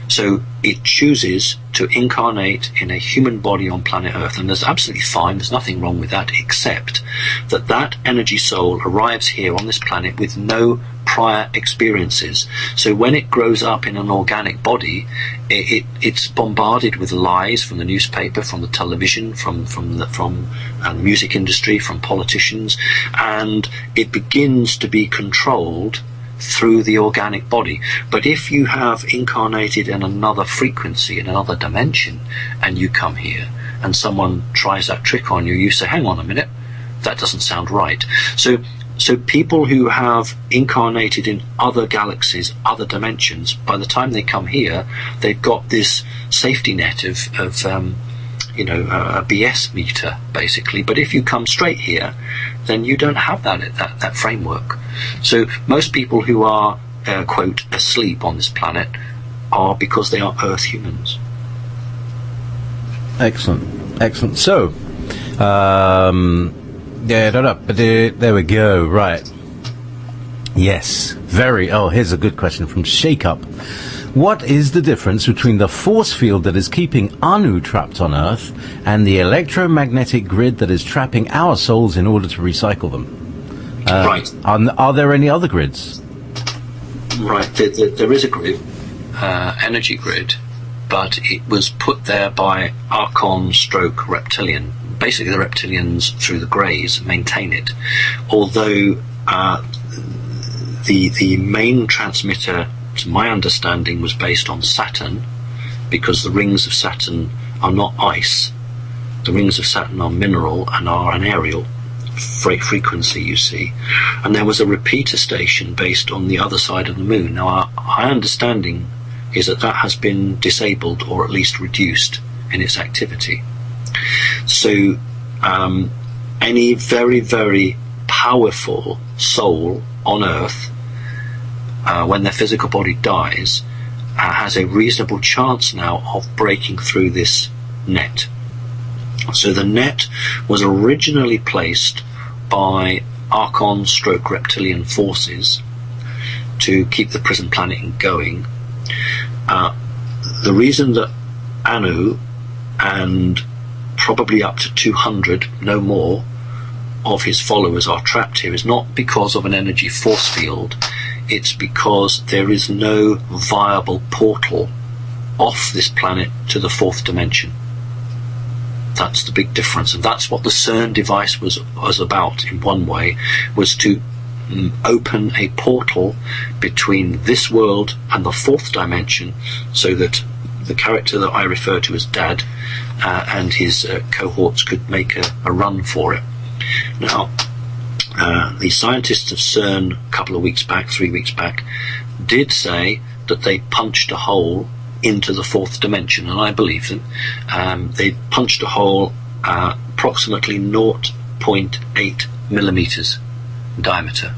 So it chooses to incarnate in a human body on planet Earth, and that's absolutely fine, there's nothing wrong with that, except that that energy soul arrives here on this planet with no prior experiences. So when it grows up in an organic body, it's bombarded with lies from the newspaper, from the television, from the music industry, from politicians, and it begins to be controlled through the organic body. But if you have incarnated in another frequency, in another dimension, and you come here and someone tries that trick on you, you say, hang on a minute, that doesn't sound right. So people who have incarnated in other galaxies, other dimensions, by the time they come here, they've got this safety net of a BS meter, basically. But if you come straight here, then you don't have that framework. So most people who are, quote, asleep on this planet are because they are Earth humans. Excellent. So, there we go, right. Yes, here's a good question from Shake Up. What is the difference between the force field that is keeping Anu trapped on Earth and the electromagnetic grid that is trapping our souls in order to recycle them? Right. Are there any other grids? Right, there is a grid, energy grid, but it was put there by Archon stroke Reptilian. Basically the Reptilians, through the Greys, maintain it. Although the main transmitter, to my understanding, was based on Saturn, because the rings of Saturn are not ice. The rings of Saturn are mineral and are an aerial frequency, you see. And there was a repeater station based on the other side of the moon. Now, our understanding is that has been disabled, or at least reduced in its activity. So any very, very powerful soul on Earth, when their physical body dies, has a reasonable chance now of breaking through this net. So the net was originally placed by Archon stroke Reptilian forces to keep the prison planet going. The reason that Anu and probably up to 200, no more, of his followers are trapped here is not because of an energy force field. It's because there is no viable portal off this planet to the fourth dimension. That's the big difference, and that's what the CERN device was about. In one way, was to open a portal between this world and the fourth dimension, so that the character that I refer to as Dad and his cohorts could make a run for it. Now, the scientists of CERN a couple of weeks back, 3 weeks back, did say that they punched a hole into the fourth dimension, and I believe them. They punched a hole approximately 0.8 millimeters diameter.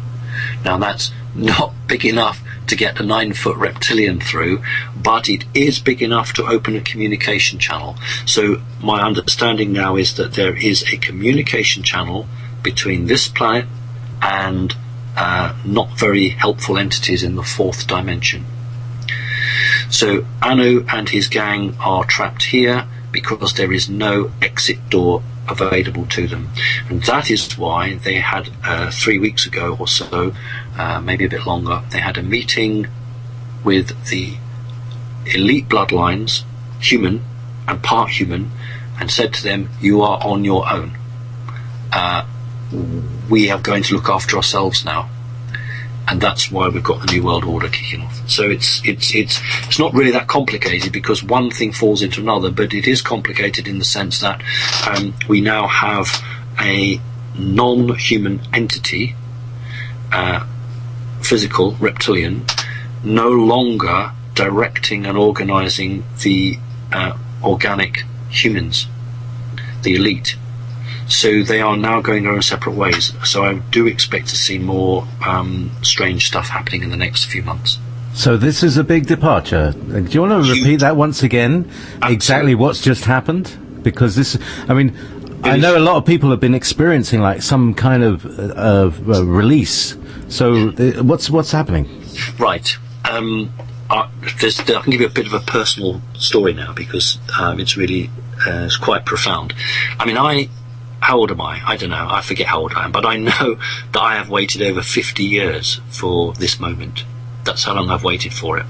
Now, that's not big enough to get a 9-foot reptilian through, but it is big enough to open a communication channel. So my understanding now is that there is a communication channel between this planet and not very helpful entities in the fourth dimension. So Anu and his gang are trapped here because there is no exit door available to them, and that is why they had 3 weeks ago or so, maybe a bit longer, they had a meeting with the elite bloodlines, human and part human, and said to them, you are on your own. We are going to look after ourselves now. And that's why we've got the New World Order kicking off. So it's not really that complicated, because one thing falls into another, but it is complicated in the sense that we now have a non-human entity, physical reptilian, no longer directing and organising the organic humans, the elite. So they are now going their own separate ways. So I do expect to see more strange stuff happening in the next few months. So this is a big departure. Do you want to repeat that once again? Absolutely. Exactly what's just happened? Because this, I mean, I know a lot of people have been experiencing like some kind of release. So what's happening? Right. I can give you a bit of a personal story now because it's really it's quite profound. I mean, how old am I? I don't know. I forget how old I am. But I know that I have waited over 50 years for this moment. That's how long I've waited for it.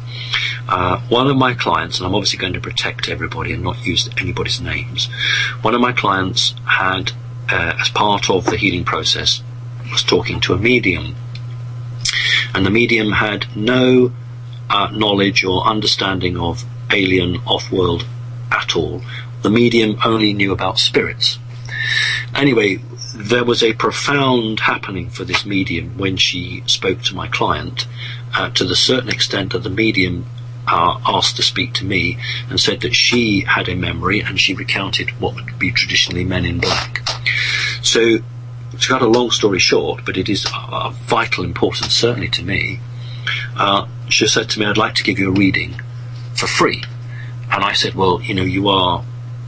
One of my clients, and I'm obviously going to protect everybody and not use anybody's names, one of my clients had, as part of the healing process, was talking to a medium. And the medium had no knowledge or understanding of alien off-world at all. The medium only knew about spirits. Anyway, there was a profound happening for this medium when she spoke to my client, to the certain extent that the medium asked to speak to me and said that she had a memory and she recounted what would be traditionally men in black. So, to cut a long story short, but it is of vital importance, certainly to me, she said to me, I'd like to give you a reading for free. And I said, well, you are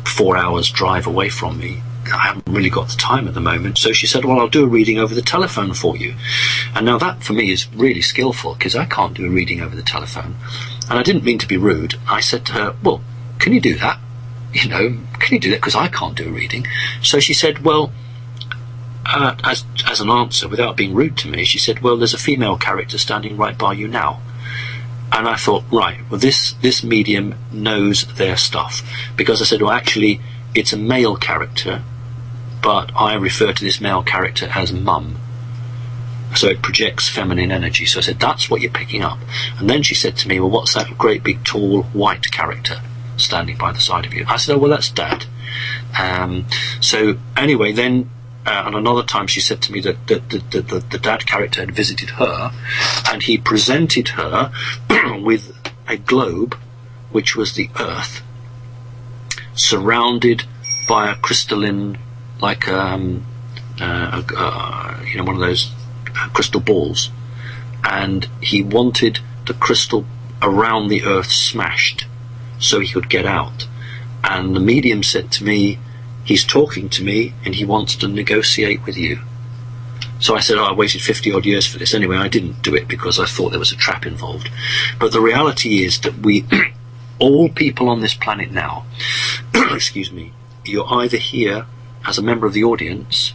4 hours drive away from me. I haven't really got the time at the moment. So she said, well, I'll do a reading over the telephone for you. And now that for me is really skillful because I can't do a reading over the telephone. And I didn't mean to be rude. I said to her, well, can you do that? Can you do that? Because I can't do a reading. So she said, well, as an answer, without being rude to me, she said, well, there's a female character standing right by you now. And I thought, right, well, this medium knows their stuff. Because I said, well, actually, it's a male character, but I refer to this male character as mum. So it projects feminine energy. So I said, that's what you're picking up. And then she said to me, well, what's that great big tall white character standing by the side of you? I said, oh, well, that's Dad. So anyway, then and another time she said to me that the Dad character had visited her and he presented her with a globe, which was the Earth, surrounded by a crystalline, like one of those crystal balls, and he wanted the crystal around the Earth smashed so he could get out. And the medium said to me, he's talking to me and he wants to negotiate with you. So I said, I waited 50 odd years for this. Anyway, I didn't do it because I thought there was a trap involved. But the reality is that we all people on this planet now, excuse me, you're either here as a member of the audience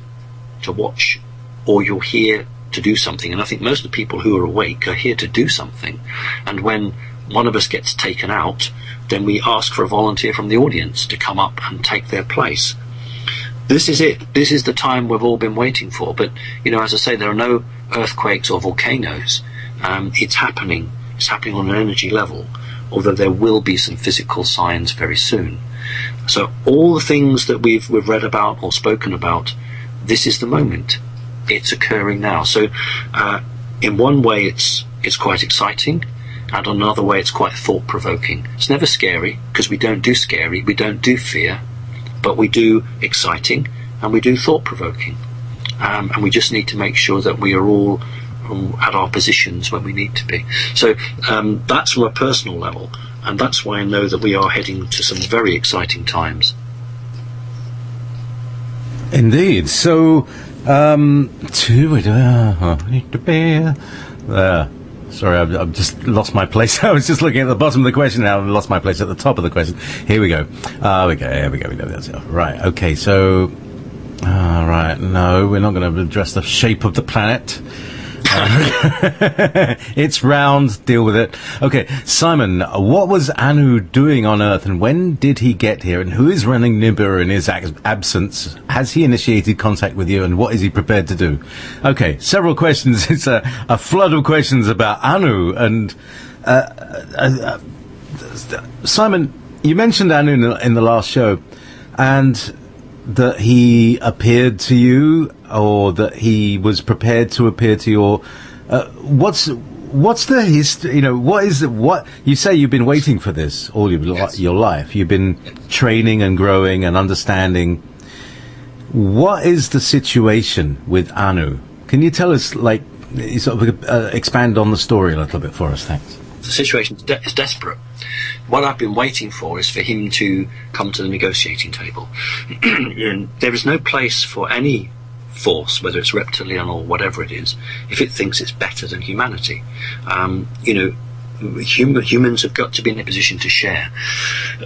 to watch, or you're here to do something. And I think most of the people who are awake are here to do something. And when one of us gets taken out, then we ask for a volunteer from the audience to come up and take their place. This is it. This is the time we've all been waiting for. But, as I say, there are no earthquakes or volcanoes. It's happening. It's happening on an energy level, although there will be some physical signs very soon. So all the things that we've read about or spoken about, this is the moment. It's occurring now. So in one way it's quite exciting, and on another way it's quite thought-provoking. It's never scary, because we don't do scary, we don't do fear, but we do exciting and we do thought-provoking. And we just need to make sure that we are all at our positions when we need to be. So that's from a personal level, and that's why I know that we are heading to some very exciting times. Indeed. So, sorry, I've just lost my place. I was just looking at the bottom of the question, now I've lost my place at the top of the question. Here we go. Here we go. That's it. Right, okay, so... right, no, we're not going to address the shape of the planet. It's round, deal with it. Okay, Simon, what was Anu doing on Earth, and when did he get here, and who is running Nibiru in his absence? Has he initiated contact with you, and what is he prepared to do? Okay, several questions. It's a flood of questions about Anu, and Simon, you mentioned Anu in the last show, and that he appeared to you, or that he was prepared to appear to you, or what's the history? What is it? What you say? You've been waiting for this all your life. You've been training and growing and understanding. What is the situation with Anu? Can you tell us, sort of expand on the story a little bit for us? Thanks. The situation is desperate. What I've been waiting for is for him to come to the negotiating table. And there is no place for any force, whether it's reptilian or whatever it is, if it thinks it's better than humanity. Humans have got to be in a position to share.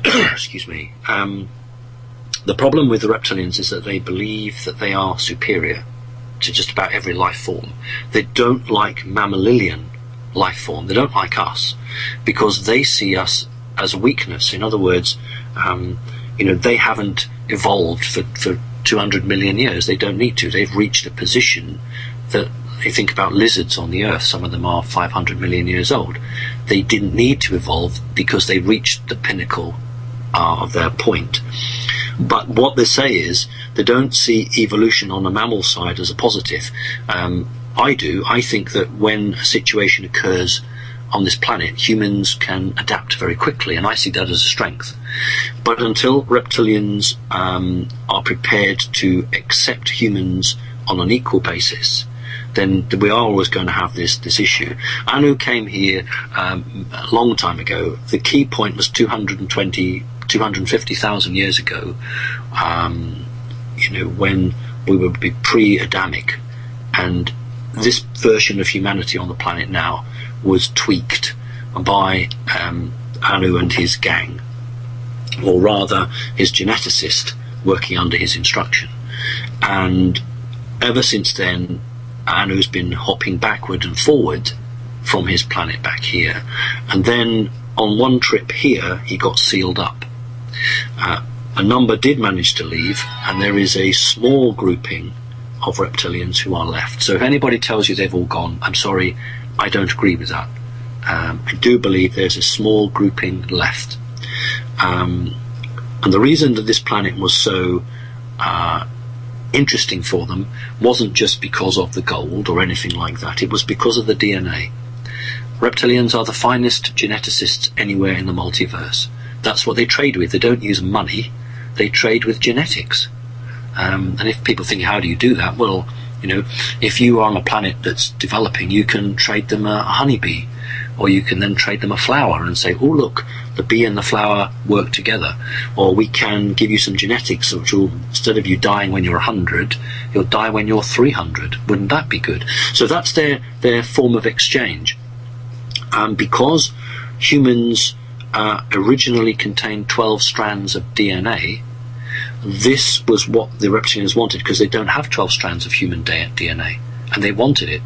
Excuse me. The problem with the reptilians is that they believe that they are superior to just about every life form. They don't like mammalian life form. They don't like us because they see us as weakness. In other words, they haven't evolved for 200 million years. They don't need to. They've reached a position that, if you think about lizards on the earth, some of them are 500 million years old. They didn't need to evolve because they reached the pinnacle of their point. But what they say is they don't see evolution on the mammal side as a positive. I do. I think that when a situation occurs on this planet, humans can adapt very quickly, and I see that as a strength. But until reptilians are prepared to accept humans on an equal basis, then we are always going to have this issue. Anu came here a long time ago. The key point was 250,000 years ago, when we would be pre-Adamic, and this version of humanity on the planet now was tweaked by Anu and his gang, or rather his geneticist working under his instruction. And ever since then, Anu's been hopping backward and forward from his planet back here, and then on one trip here he got sealed up. A number did manage to leave, and there is a small grouping of reptilians who are left. So if anybody tells you they've all gone, I'm sorry, I don't agree with that. I do believe there's a small grouping left. And the reason that this planet was so interesting for them wasn't just because of the gold or anything like that. It was because of the DNA. Reptilians are the finest geneticists anywhere in the multiverse. That's what they trade with. They don't use money. They trade with genetics. And if people think, how do you do that? Well, if you are on a planet that's developing, you can trade them a honeybee, or you can then trade them a flower and say, oh, look, the bee and the flower work together. Or we can give you some genetics which will, instead of you dying when you're 100, you'll die when you're 300. Wouldn't that be good? So that's their form of exchange. Because humans originally contained 12 strands of DNA, this was what the reptilians wanted, because they don't have 12 strands of human DNA, and they wanted it,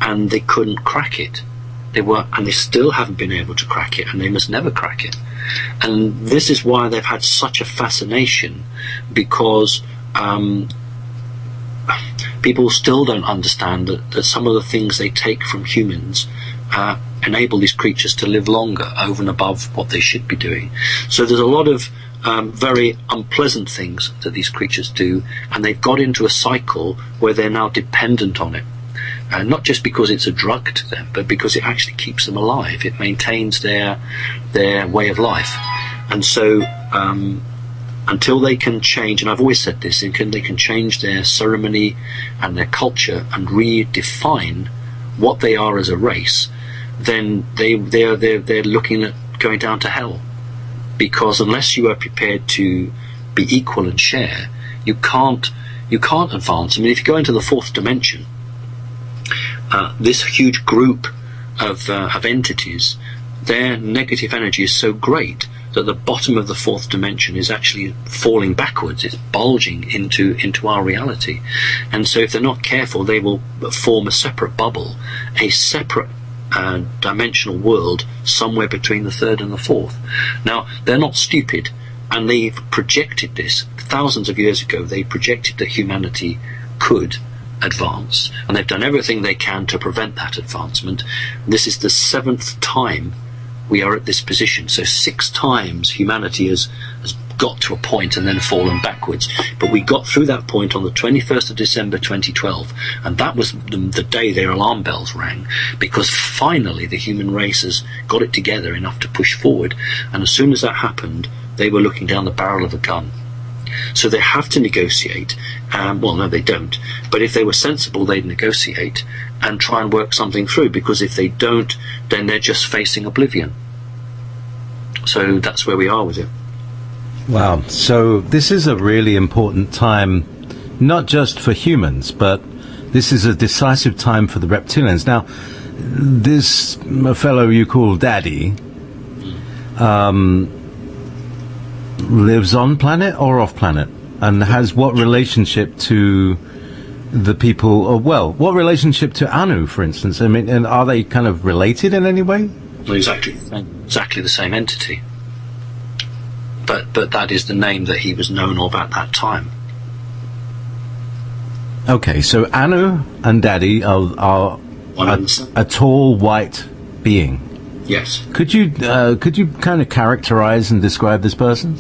and they couldn't crack it. And they still haven't been able to crack it, and they must never crack it. And this is why they've had such a fascination, because people still don't understand that some of the things they take from humans enable these creatures to live longer over and above what they should be doing. So there's a lot of very unpleasant things that these creatures do, and they've got into a cycle where they're now dependent on it. Not just because it's a drug to them, but because it actually keeps them alive. It maintains their way of life. And so until they can change, and I've always said this, they can change their ceremony and their culture and redefine what they are as a race, then they're looking at going down to hell. Because unless you are prepared to be equal and share, you can't advance. I mean, if you go into the fourth dimension, this huge group of entities, their negative energy is so great that the bottom of the fourth dimension is actually falling backwards. It's bulging into our reality. And so if they're not careful, they will form a separate bubble, a separate dimensional world somewhere between the third and the fourth. Now, they're not stupid, and they've projected this. Thousands of years ago, they projected that humanity could advance, and they've done everything they can to prevent that advancement. This is the 7th time we are at this position. So 6 times humanity has got to a point and then fallen backwards. But we got through that point on the 21st of December 2012, and that was the day their alarm bells rang, because finally the human race has got it together enough to push forward. And as soon as that happened, they were looking down the barrel of a gun. So they have to negotiate. Well, no, they don't. But if they were sensible, they'd negotiate and try and work something through, because if they don't, then they're just facing oblivion. So that's where we are with it. Wow. So this is a really important time, not just for humans, but this is a decisive time for the reptilians. Now, this fellow you call Daddy lives on planet or off planet, and has what relationship to the people, or well, what relationship to Anu, for instance? I mean, and are they kind of related in any way? Well, exactly the same entity. But that is the name that he was known of at that time. Okay, so Anu and Daddy are a tall white being. Yes. Could you kind of characterize and describe this person?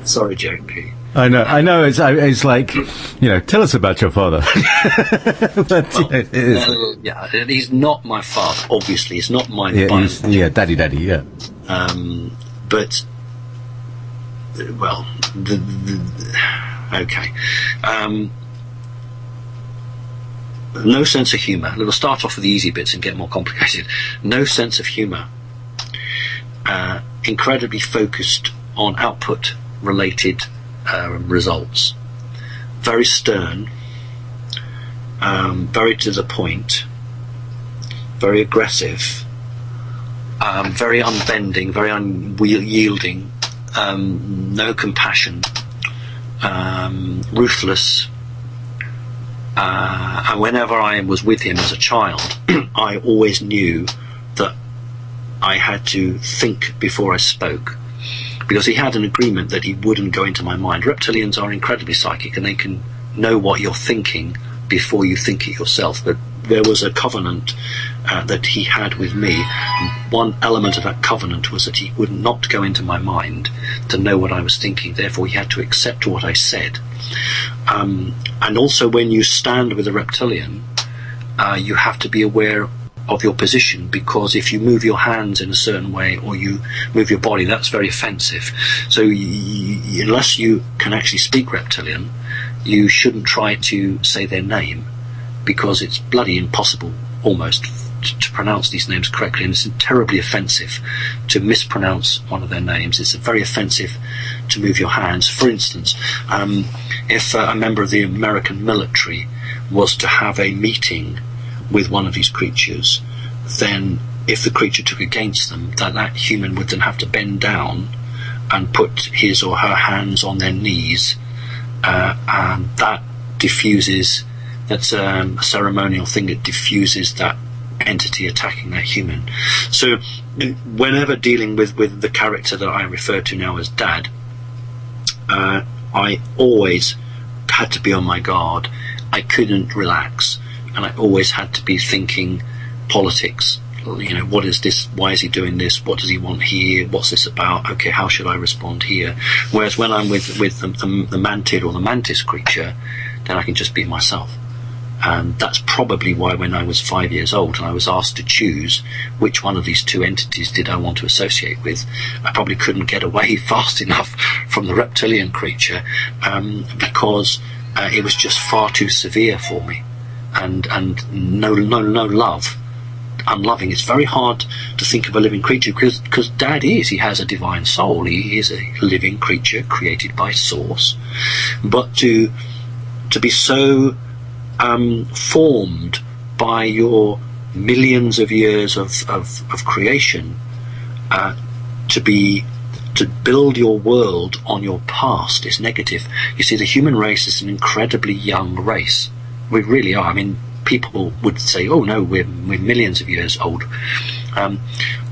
Sorry, JP. I know. It's like, tell us about your father. But, he's not my father. Obviously, he's not my daddy, yeah. But well, okay. No sense of humour. We'll start off with the easy bits and get more complicated. No sense of humour. Incredibly focused on output-related results. Very stern. Very to the point. Very aggressive. Very unbending. Very unyielding. No compassion. Ruthless. And whenever I was with him as a child, I always knew that I had to think before I spoke, because he had an agreement that he wouldn't go into my mind. Reptilians are incredibly psychic, and they can know what you're thinking before you think it yourself. But there was a covenant that he had with me. One element of that covenant was that he would not go into my mind to know what I was thinking. Therefore, he had to accept what I said. And also, when you stand with a reptilian, you have to be aware of your position, because if you move your hands in a certain way or you move your body, that's very offensive. So unless you can actually speak reptilian, you shouldn't try to say their name, because it's bloody impossible almost to pronounce these names correctly, and it's terribly offensive to mispronounce one of their names. It's very offensive to move your hands. For instance, if a member of the American military was to have a meeting with one of these creatures, then if the creature took against them, that human would then have to bend down and put his or her hands on their knees, and that diffuses, that's a ceremonial thing, it diffuses that entity attacking that human. So whenever dealing with the character that I refer to now as Dad, I always had to be on my guard. I couldn't relax, and I always had to be thinking politics. What is this? Why is he doing this? What does he want here? What's this about? Okay, how should I respond here? Whereas when I'm with the mantid or the mantis creature, then I can just be myself. And that's probably why when I was 5 years old and I was asked to choose which one of these two entities did I want to associate with, I probably couldn't get away fast enough from the reptilian creature, because it was just far too severe for me, and no love, unloving. It's very hard to think of a living creature, because Dad he has a divine soul. He is a living creature created by Source, but to be so formed by your millions of years of creation, to build your world on your past is negative. You see, the human race is an incredibly young race. We really are. I mean, people would say, oh no, we're millions of years old.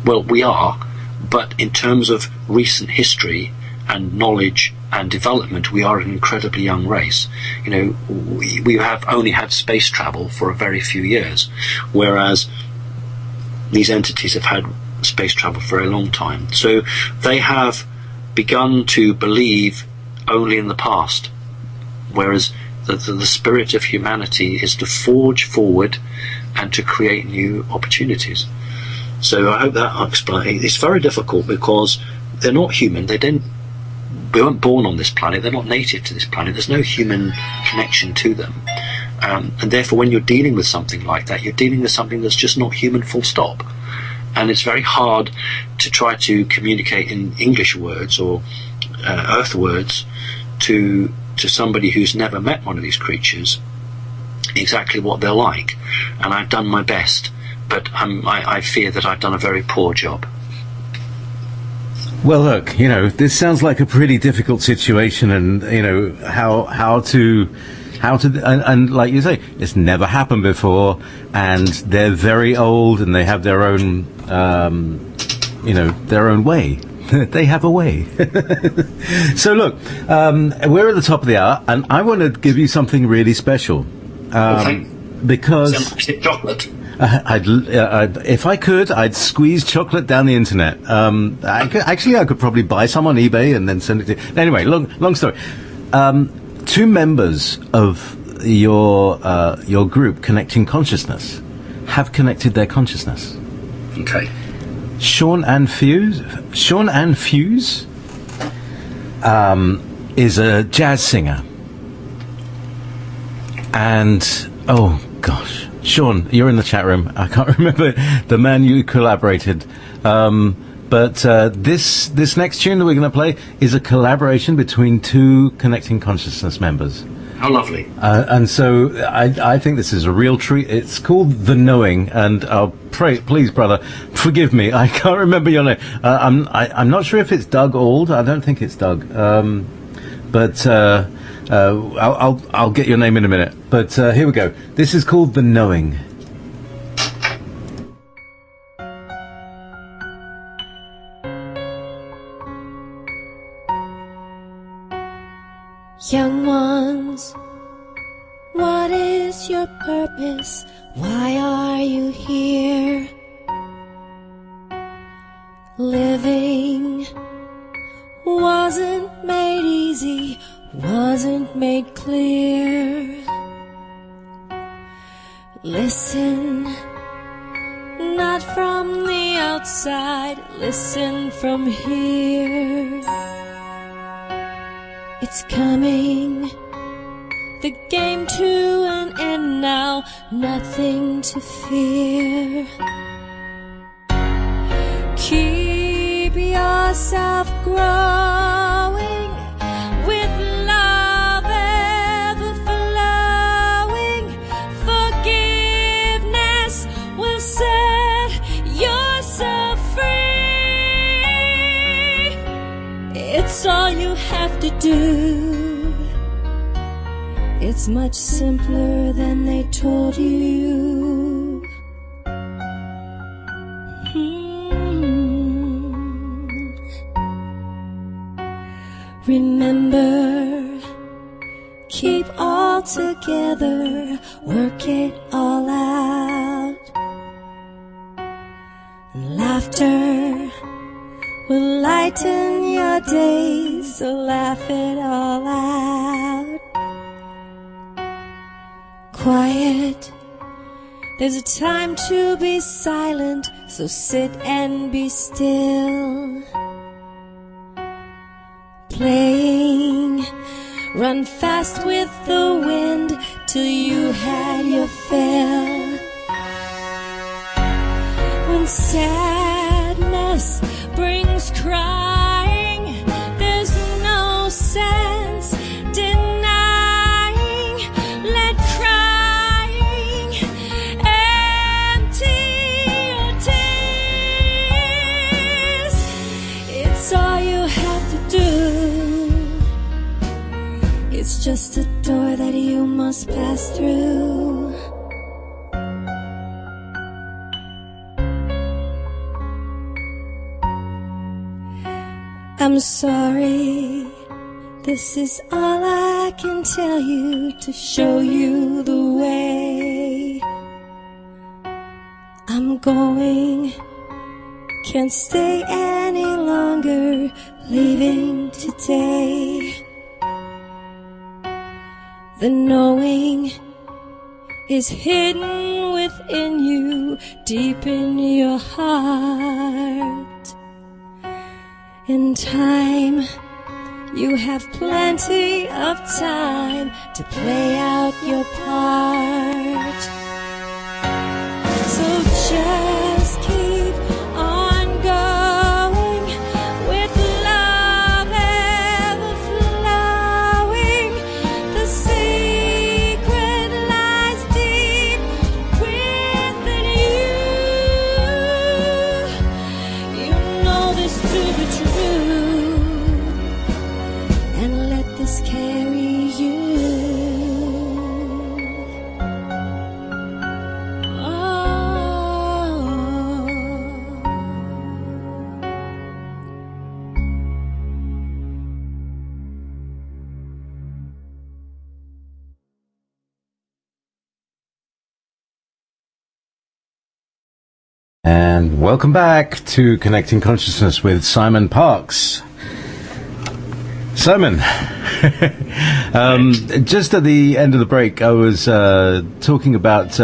Well, we are, but in terms of recent history and knowledge and development, we are an incredibly young race. We have only had space travel for a very few years, whereas these entities have had space travel for a long time. So they have begun to believe only in the past, whereas the spirit of humanity is to forge forward and to create new opportunities. So I hope that explains. It's very difficult because they're not human. We weren't born on this planet. They're not native to this planet. There's no human connection to them. And therefore, when you're dealing with something like that, you're dealing with something that's just not human, full stop. And it's very hard to try to communicate in English words or Earth words to somebody who's never met one of these creatures exactly what they're like. And I've done my best, but I fear that I've done a very poor job. Well, look, this sounds like a pretty difficult situation, and how to and like you say, it's never happened before, and they're very old, and they have their own their own way. They have a way. So look, we're at the top of the hour, and I want to give you something really special. Because chocolate. If I could, I'd squeeze chocolate down the internet. I could probably buy some on eBay and then send it to you. Anyway, long story. 2 members of your group, Connecting Consciousness, have connected their consciousness. Okay. Sean Ann Fuse is a jazz singer. And, oh gosh, Sean, you're in the chat room. I can't remember the man you collaborated. But this next tune that we're going to play is a collaboration between 2 Connecting Consciousness members. How lovely. And so I think this is a real treat. It's called The Knowing, and please, brother, forgive me. I can't remember your name. I'm not sure if it's Doug Auld. I don't think it's Doug. But I'll get your name in a minute. But here we go. This is called The Knowing. Young ones, what is your purpose? Why are you here? Living wasn't made easy, wasn't made clear. Listen, not from the outside, listen from here. It's coming, the game to an end now, nothing to fear. Keep yourself growing with love ever flowing. Forgiveness will set yourself free. It's all you have to do. It's much simpler than they told you. Remember, keep all together, work it all out. And laughter will lighten your days, so laugh it all out. Quiet, there's a time to be silent, so sit and be still. Playing, run fast with the wind till you had your fill. When sadness brings crying, there's no sense denying. Let crying empty your tears. It's all you have to do. It's just a door that you must pass through. I'm sorry, this is all I can tell you to show you the way. I'm going can't stay any longer, leaving today. The knowing is hidden within you, deep in your heart. In time, you have plenty of time to play out your part. So just keep on going with love ever flowing. The secret lies deep within you. You know this to be true, and let this carry you. And welcome back to Connecting Consciousness with Simon Parkes. Simon, just at the end of the break, I was talking about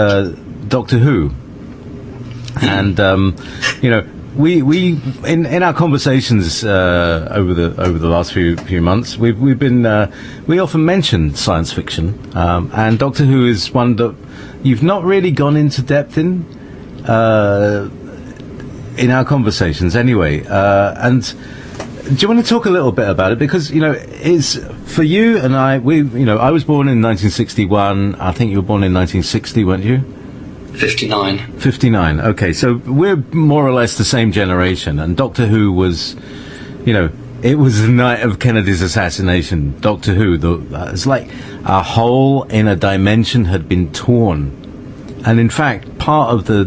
Doctor Who, and we in our conversations over the last few months, we often mention science fiction, and Doctor Who is one that you've not really gone into depth in our conversations anyway, and do you want to talk a little bit about it? Because, it's for you and I was born in 1961. I think you were born in 1960, weren't you? 59. 59. Okay, so we're more or less the same generation, and Doctor Who was, it was the night of Kennedy's assassination. Doctor Who, it's like a hole in a dimension had been torn. And in fact, part of the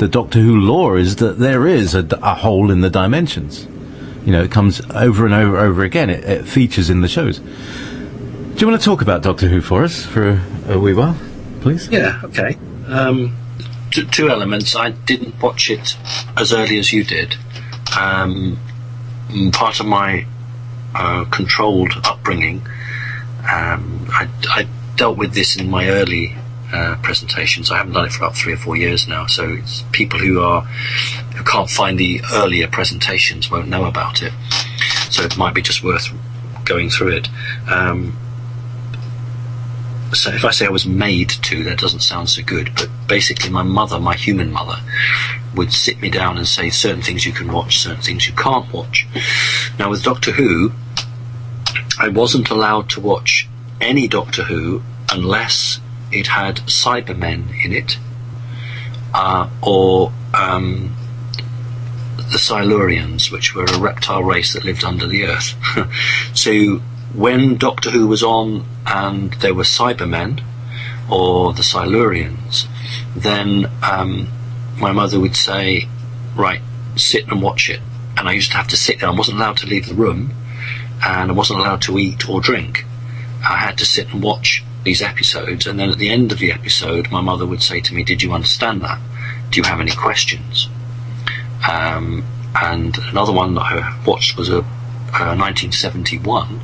Doctor Who lore is that there is a hole in the dimensions. It comes over and over again. It features in the shows. Do you want to talk about Doctor Who for us for a wee while, please? Yeah, okay. Two elements. I didn't watch it as early as you did. Part of my controlled upbringing, I dealt with this in my early presentations. I haven't done it for about 3 or 4 years now, so it's people who can't find the earlier presentations won't know about it, so it might be just worth going through it. So if I say I was made to, that doesn't sound so good, but basically my mother, my human mother, would sit me down and say certain things you can watch, certain things you can't watch. Now with Doctor Who, I wasn't allowed to watch any Doctor Who unless it had Cybermen in it, or the Silurians, which were a reptile race that lived under the earth. So when Doctor Who was on and there were Cybermen or the Silurians, then my mother would say, right, sit and watch it. And I used to have to sit there. I wasn't allowed to leave the room, and I wasn't allowed to eat or drink. I had to sit and watch these episodes, and then at the end of the episode my mother would say to me, did you understand that? Do you have any questions? And another one that I watched was a 1971,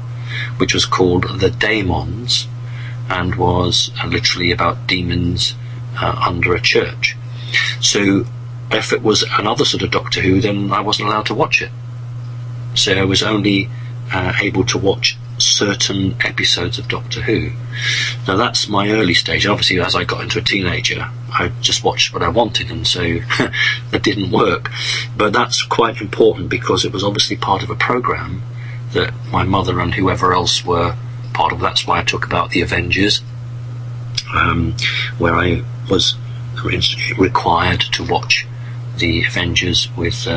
which was called The Daemons, and was literally about demons under a church. So if it was another sort of Doctor Who, then I wasn't allowed to watch it. So I was only able to watch certain episodes of Doctor Who. Now that's my early stage. Obviously, as I got into a teenager, I just watched what I wanted, and so that didn't work. But that's quite important, because it was obviously part of a program that my mother and whoever else were part of. That's why I talk about the Avengers, where I was required to watch the Avengers with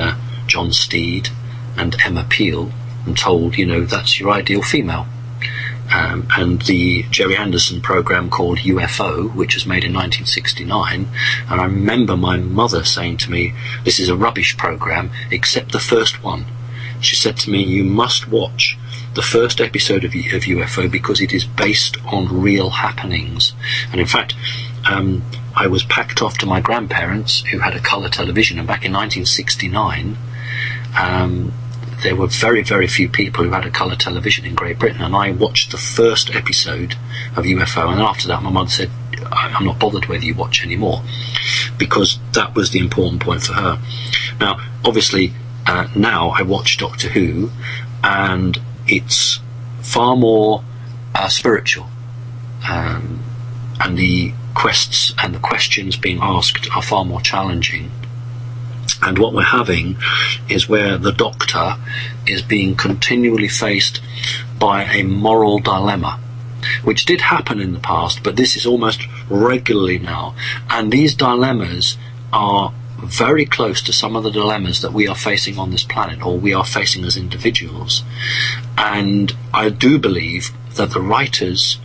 John Steed and Emma Peel, and told, that's your ideal female. And the Jerry Anderson program called UFO, which was made in 1969, and I remember my mother saying to me, this is a rubbish program, except the first one. She said to me, you must watch the first episode of UFO because it is based on real happenings. And in fact, I was packed off to my grandparents, who had a colour television, and back in 1969, there were very, very few people who had a colour television in Great Britain, and I watched the first episode of UFO, and after that my mother said, I'm not bothered whether you watch anymore, because that was the important point for her. Now, obviously, now I watch Doctor Who, and it's far more spiritual, and the quests and the questions being asked are far more challenging. And what we're having is where the Doctor is being continually faced by a moral dilemma, which did happen in the past, but this is almost regularly now. And these dilemmas are very close to some of the dilemmas that we are facing on this planet, or we are facing as individuals. And I do believe that the writers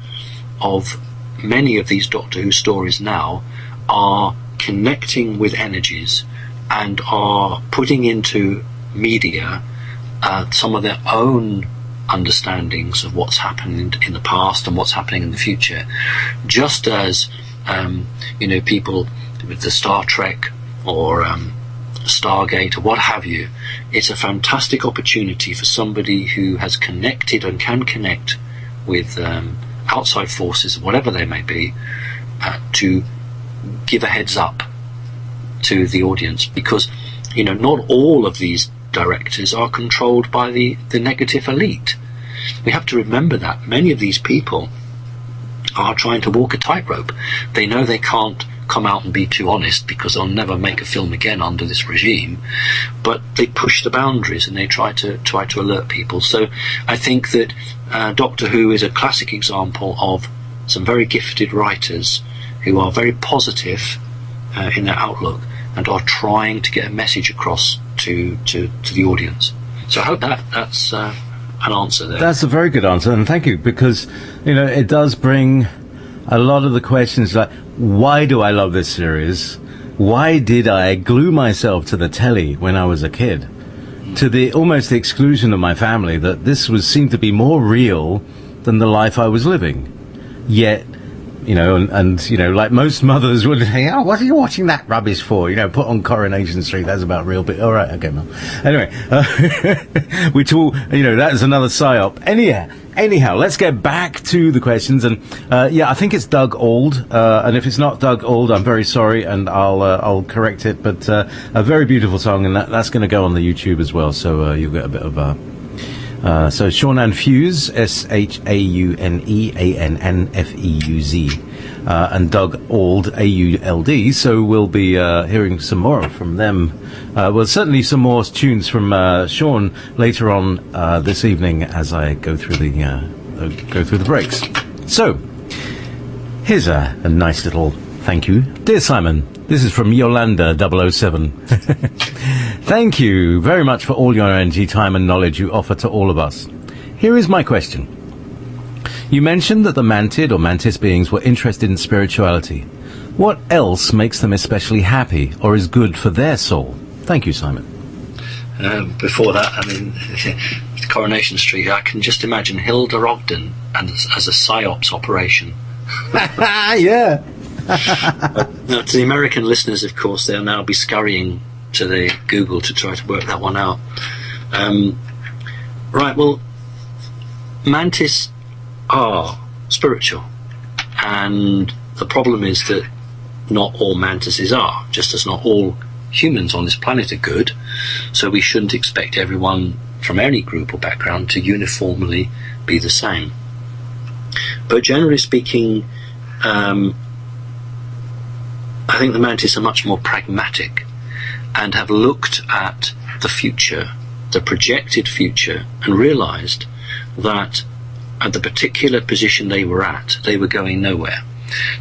of many of these Doctor Who stories now are connecting with energies and are putting into media some of their own understandings of what's happened in the past and what's happening in the future. Just as people with the Star Trek or Stargate or what have you, it's a fantastic opportunity for somebody who has connected and can connect with outside forces, whatever they may be, to give a heads up to the audience, because not all of these directors are controlled by the negative elite. We have to remember that many of these people are trying to walk a tightrope. They know they can't come out and be too honest, because they'll never make a film again under this regime, but they push the boundaries and they try to alert people. So I think that Doctor Who is a classic example of some very gifted writers who are very positive in their outlook and are trying to get a message across to the audience. So I hope that's an answer there. That's a very good answer, and thank you, because it does bring a lot of the questions like, why do I love this series? Why did I glue myself to the telly when I was a kid? To the almost the exclusion of my family, that this seemed to be more real than the life I was living. Yet, like most mothers would say, oh, what are you watching that rubbish for? Put on Coronation Street, that's about real. But all right, okay, Mum. Anyway, which all, that is another psyop. Anyhow, let's get back to the questions. And I think it's Doug Auld. And if it's not Doug Auld, I'm very sorry, and I'll correct it. But a very beautiful song, and that's going to go on the YouTube as well. So you'll get a bit of so Shaunann Fuse, SHAUNEANNFEUZ, and Doug Auld, AULD. So we'll be hearing some more from them. Certainly some more tunes from Sean later on this evening as I go through the breaks. So here's a nice little thank you, dear Simon. This is from Yolanda 007. Thank you very much for all your energy, time and knowledge you offer to all of us. Here is my question. You mentioned that the mantid or mantis beings were interested in spirituality. What else makes them especially happy or is good for their soul? Thank you, Simon. Before that, Coronation Street, I can just imagine Hilda Ogden as a PSYOPs operation. Yeah. Now, to the American listeners, of course, they'll now be scurrying to the Google to try to work that one out. Right, well, mantis are spiritual, and the problem is that not all mantises are, just as not all humans on this planet are good, so we shouldn't expect everyone from any group or background to uniformly be the same. But generally speaking, I think the mantis are much more pragmatic and have looked at the future, the projected future, and realized that at the particular position they were at, they were going nowhere.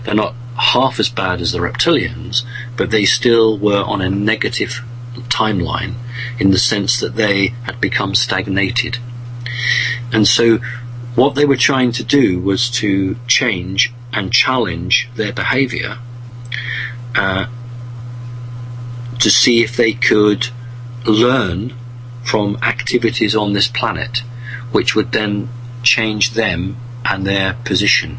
They're not half as bad as the reptilians, but they still were on a negative timeline in the sense that they had become stagnated. And so what they were trying to do was to change and challenge their behavior to see if they could learn from activities on this planet which would then change them and their position.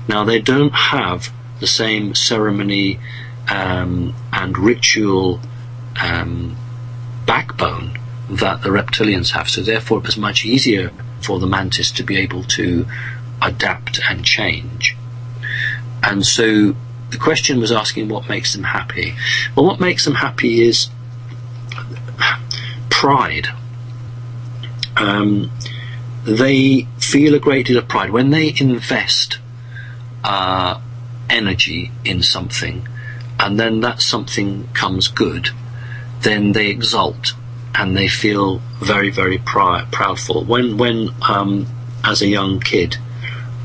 Now, they don't have the same ceremony and ritual backbone that the reptilians have. So therefore it was much easier for the mantis to be able to adapt and change. And so the question was asking what makes them happy. Well, what makes them happy is pride. They feel a great deal of pride when they invest energy in something, and then that something comes good. Then they exult and they feel very, very proudful. When as a young kid,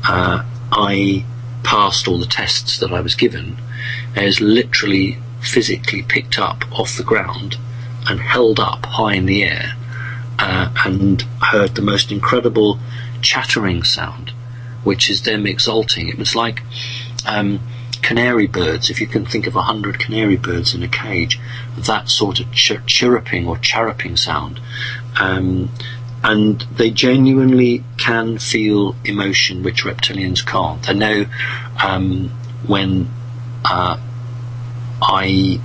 I passed all the tests that I was given, I was literally physically picked up off the ground and held up high in the air, and heard the most incredible chattering sound, which is them exulting. It was like canary birds. If you can think of 100 canary birds in a cage, that sort of chirruping or chirruping sound. And they genuinely can feel emotion which reptilians can't. I know when I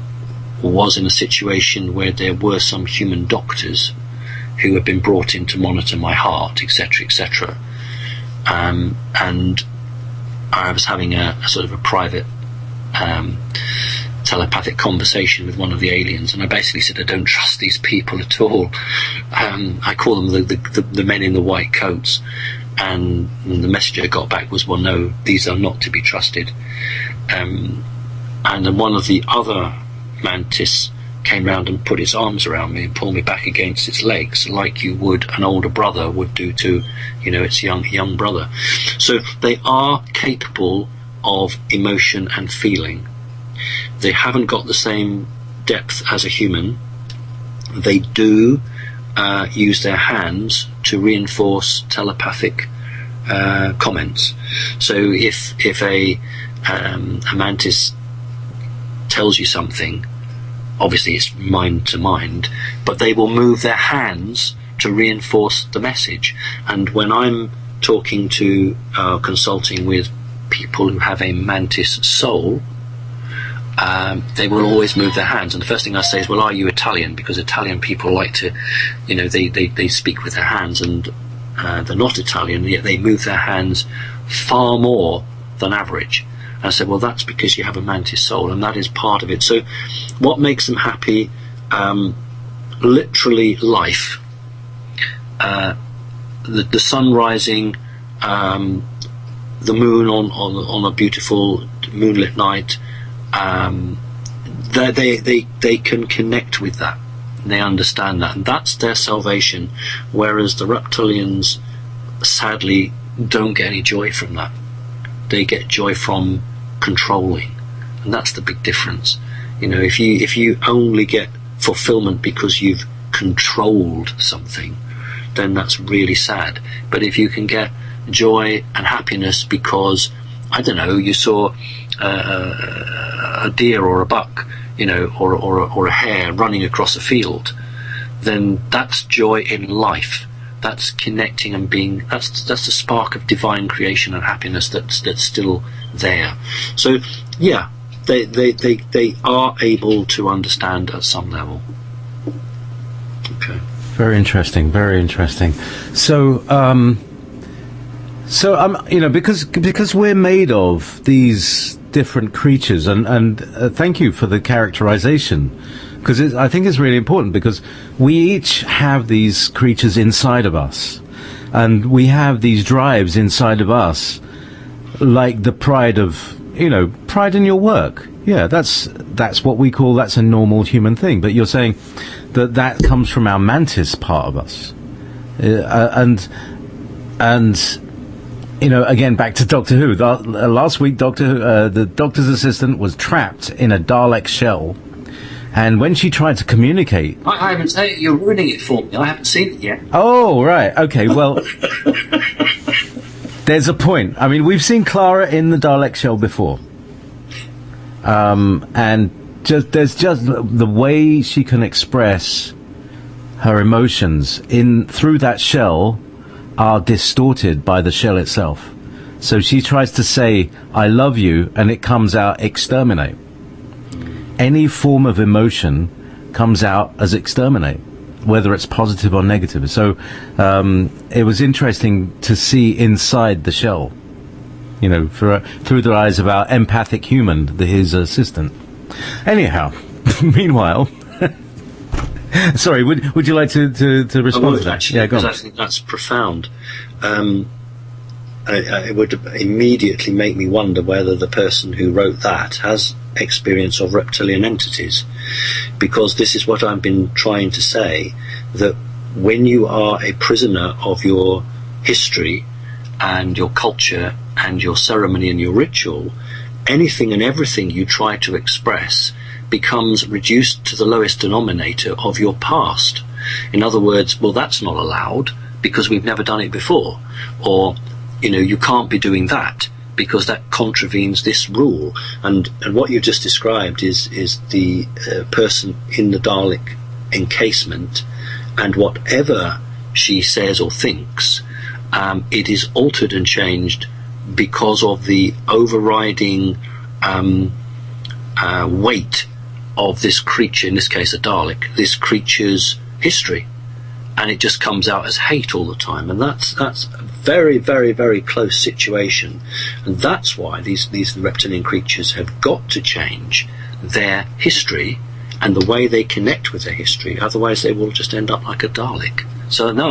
was in a situation where there were some human doctors who had been brought in to monitor my heart, etc., etc., and I was having a sort of a private telepathic conversation with one of the aliens, and I basically said I don't trust these people at all. I call them the men in the white coats, and the message I got back was, well, no, these are not to be trusted. And then one of the other mantis came round and put its arms around me and pulled me back against its legs, like you would an older brother would do to, its young brother. So they are capable of emotion and feeling. They haven't got the same depth as a human. They do use their hands to reinforce telepathic comments. So if a mantis tells you something, obviously it's mind to mind, but they will move their hands to reinforce the message. And when I'm talking to consulting with people who have a mantis soul, they will always move their hands, and the first thing I say is, well, are you Italian? Because Italian people like to, they speak with their hands, and they're not Italian, yet they move their hands far more than average. And I said, well, that's because you have a mantis soul, and that is part of it. So what makes them happy? Literally life. The sun rising, the moon on a beautiful moonlit night. They can connect with that. They understand that, and that's their salvation. Whereas the reptilians, sadly, don't get any joy from that. They get joy from controlling, and that's the big difference. If you only get fulfillment because you've controlled something, then that's really sad. But if you can get joy and happiness because, I don't know, you saw a deer or a buck, or a hare running across a field, then that's joy in life. That's connecting and being. That's the spark of divine creation and happiness that's still there. So yeah, they are able to understand at some level. Okay. Very interesting. Very interesting. So because we're made of these different creatures, and thank you for the characterization, because I think it's really important, because we each have these creatures inside of us, and we have these drives inside of us, like the pride of, pride in your work. Yeah, that's what we call, that's a normal human thing. But you're saying that comes from our mantis part of us, and again, back to Doctor Who. Last week, the Doctor's assistant was trapped in a Dalek shell, and when she tried to communicate... I haven't... You're ruining it for me. I haven't seen it yet. Oh, right. Okay, well... there's a point. I mean, we've seen Clara in the Dalek shell before. And there's just the way she can express her emotions through that shell are distorted by the shell itself. So she tries to say, I love you, and it comes out exterminate. Any form of emotion comes out as exterminate, whether it's positive or negative. So it was interesting to see inside the shell, you know, through the eyes of our empathic human, his assistant. Anyhow, meanwhile, sorry, would you like to respond to that? Actually, Yeah, go on. I think that's profound. It would immediately make me wonder whether the person who wrote that has experience of reptilian entities, because this is what I've been trying to say, that when you are a prisoner of your history and your culture and your ceremony and your ritual, anything and everything you try to express becomes reduced to the lowest denominator of your past. In other words, well, that's not allowed because we've never done it before, or, you know, you can't be doing that because that contravenes this rule. And what you just described is the person in the Dalek encasement, and whatever she says or thinks, it is altered and changed because of the overriding weight of this creature, in this case a Dalek, this creature's history. And it just comes out as hate all the time, and that's a very, very, very close situation, and that's why these reptilian creatures have got to change their history and the way they connect with their history. Otherwise, they will just end up like a Dalek. So no,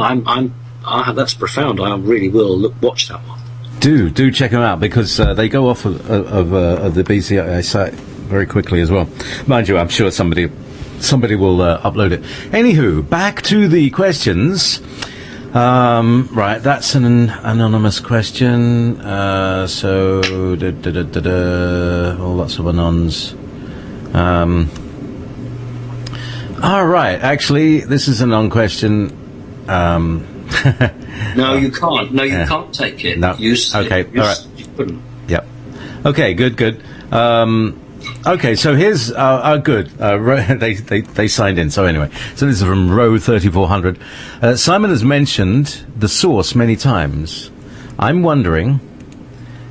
that's profound. I really will watch that one. Do check them out, because they go off of the BCI site very quickly as well. Mind you, I'm sure somebody will upload it. Anywho, back to the questions. Right, that's an anonymous question. So, lots of anons. All right, actually, this is an on question. No, you can't. No, you can't take it. No. Okay, all right. You couldn't. Yep. Okay, good. Okay, so here's good. They signed in. So anyway, so this is from row 3400. Simon has mentioned the source many times. I'm wondering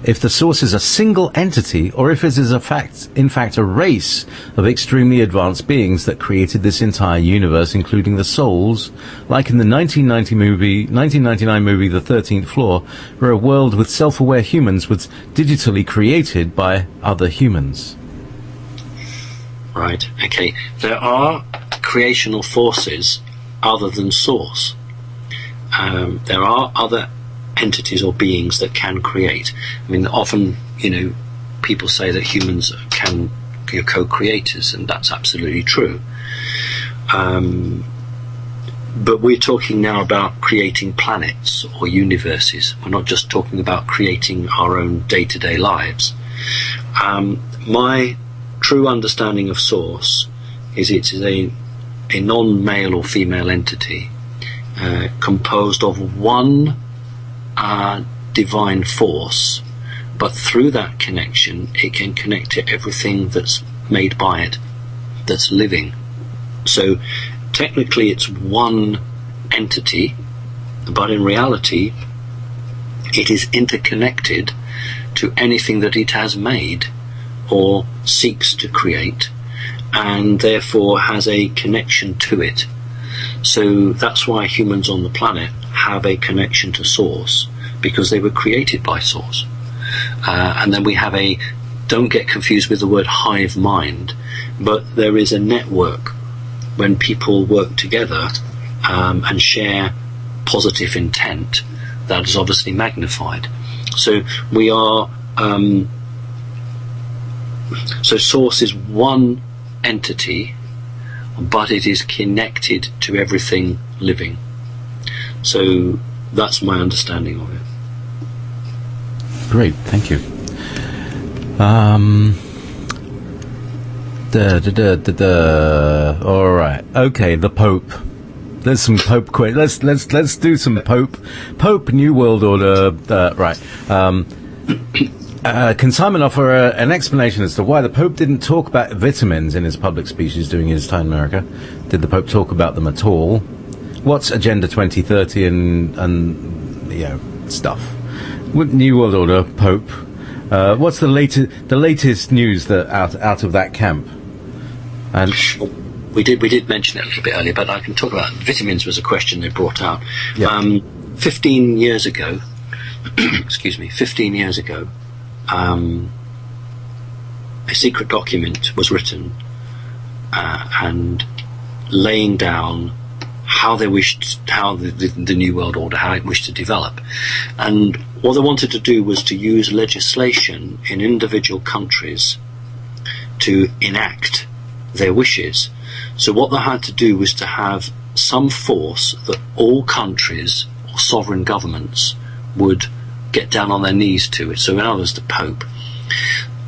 if the source is a single entity, or if it is in fact a race of extremely advanced beings that created this entire universe, including the souls, like in the 1999 movie The 13th Floor, where a world with self-aware humans was digitally created by other humans. Right, okay. There are creational forces other than source. There are other entities or beings that can create. I mean, often, people say that humans can be co-creators, and that's absolutely true. But we're talking now about creating planets or universes. We're not just talking about creating our own day-to-day lives. My true understanding of source is it is a non-male or female entity composed of one divine force, but through that connection it can connect to everything that's made by it, that's living. So technically it's one entity, but in reality it is interconnected to anything that it has made or seeks to create, and therefore has a connection to it. So that's why humans on the planet have a connection to source, because they were created by source. And then we have don't get confused with the word hive mind, but there is a network when people work together and share positive intent that is obviously magnified. So we are so source is one entity, but it is connected to everything living. So that's my understanding of it. Great, thank you. All right. Okay, the Pope. There's some Pope quiz. Let's do some Pope New World Order. Right. Can Simon offer an explanation as to why the Pope didn't talk about vitamins in his public speeches during his time in America? Did the Pope talk about them at all? What's Agenda 2030 and stuff? With New World Order, Pope, what's the latest news that out of that camp? And we did mention it a little bit earlier, but I can talk about vitamins. Was a question they brought out. Yeah. 15 years ago, excuse me, 15 years ago, a secret document was written and laying down how they wished, how the New World Order, how it wished to develop. And what they wanted to do was to use legislation in individual countries to enact their wishes. So what they had to do was to have some force that all countries or sovereign governments would get down on their knees to it. So in other words, the Pope.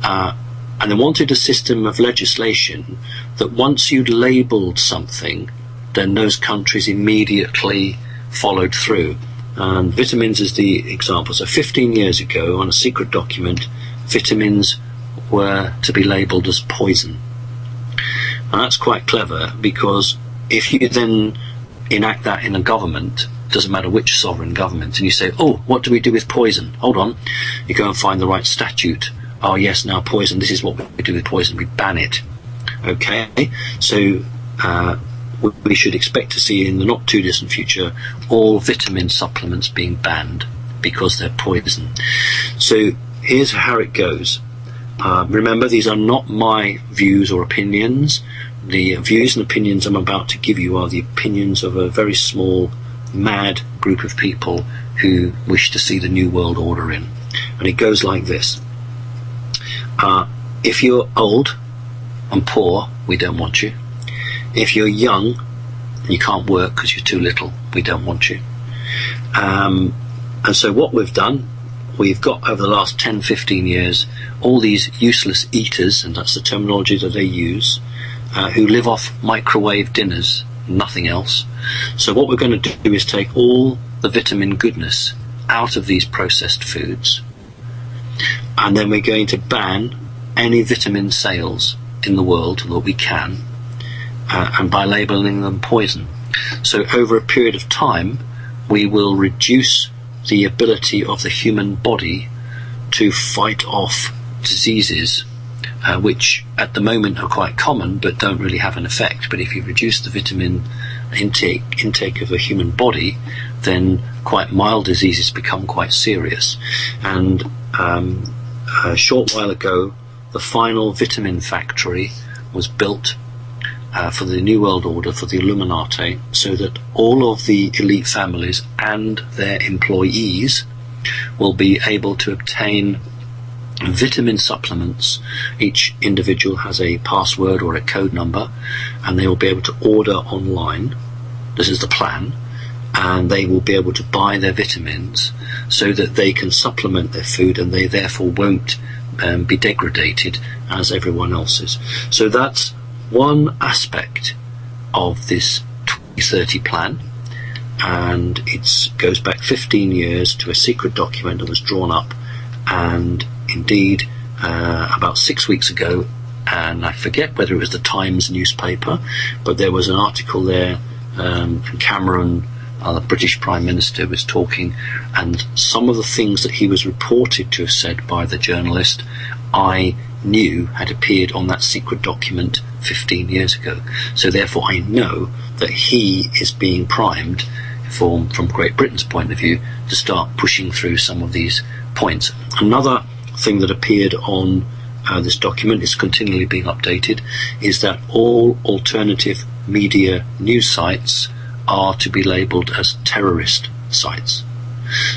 And they wanted a system of legislation that once you'd labelled something, then those countries immediately followed through. And vitamins is the example. So 15 years ago, on a secret document, vitamins were to be labelled as poison. And that's quite clever, because if you then enact that in a government, doesn't matter which sovereign government, and you say, oh, what do we do with poison? Hold on. You go and find the right statute. Oh yes, now poison, this is what we do with poison, we ban it. Okay, so we should expect to see in the not too distant future all vitamin supplements being banned because they're poison. So here's how it goes. Remember, these are not my views or opinions. The views and opinions I'm about to give you are the opinions of a very small, mad group of people who wish to see the New World Order in. And it goes like this. If you're old and poor, we don't want you. If you're young and you can't work because you're too little, we don't want you. And so what we've done, we've got over the last 10-15 years all these useless eaters, and that's the terminology that they use, who live off microwave dinners, nothing else. So what we're going to do is take all the vitamin goodness out of these processed foods, and then we're going to ban any vitamin sales in the world that we can, and by labelling them poison. So over a period of time, we will reduce the ability of the human body to fight off diseases, which at the moment are quite common but don't really have an effect. But if you reduce the vitamin intake of the human body, then quite mild diseases become quite serious. And a short while ago, the final vitamin factory was built for the New World Order, for the Illuminati, so that all of the elite families and their employees will be able to obtain vitamin supplements. Each individual has a password or a code number, and they will be able to order online. This is the plan. And they will be able to buy their vitamins so that they can supplement their food, and they therefore won't be degraded as everyone else is. So that's one aspect of this 2030 plan, and it goes back 15 years to a secret document that was drawn up. And indeed, about 6 weeks ago, and I forget whether it was the Times newspaper, but there was an article there, and Cameron, the British Prime Minister, was talking, and some of the things that he was reported to have said by the journalist, I knew had appeared on that secret document 15 years ago. So therefore I know that he is being primed from Great Britain's point of view to start pushing through some of these points. Another thing that appeared on this document, is continually being updated, is that all alternative media news sites are to be labelled as terrorist sites.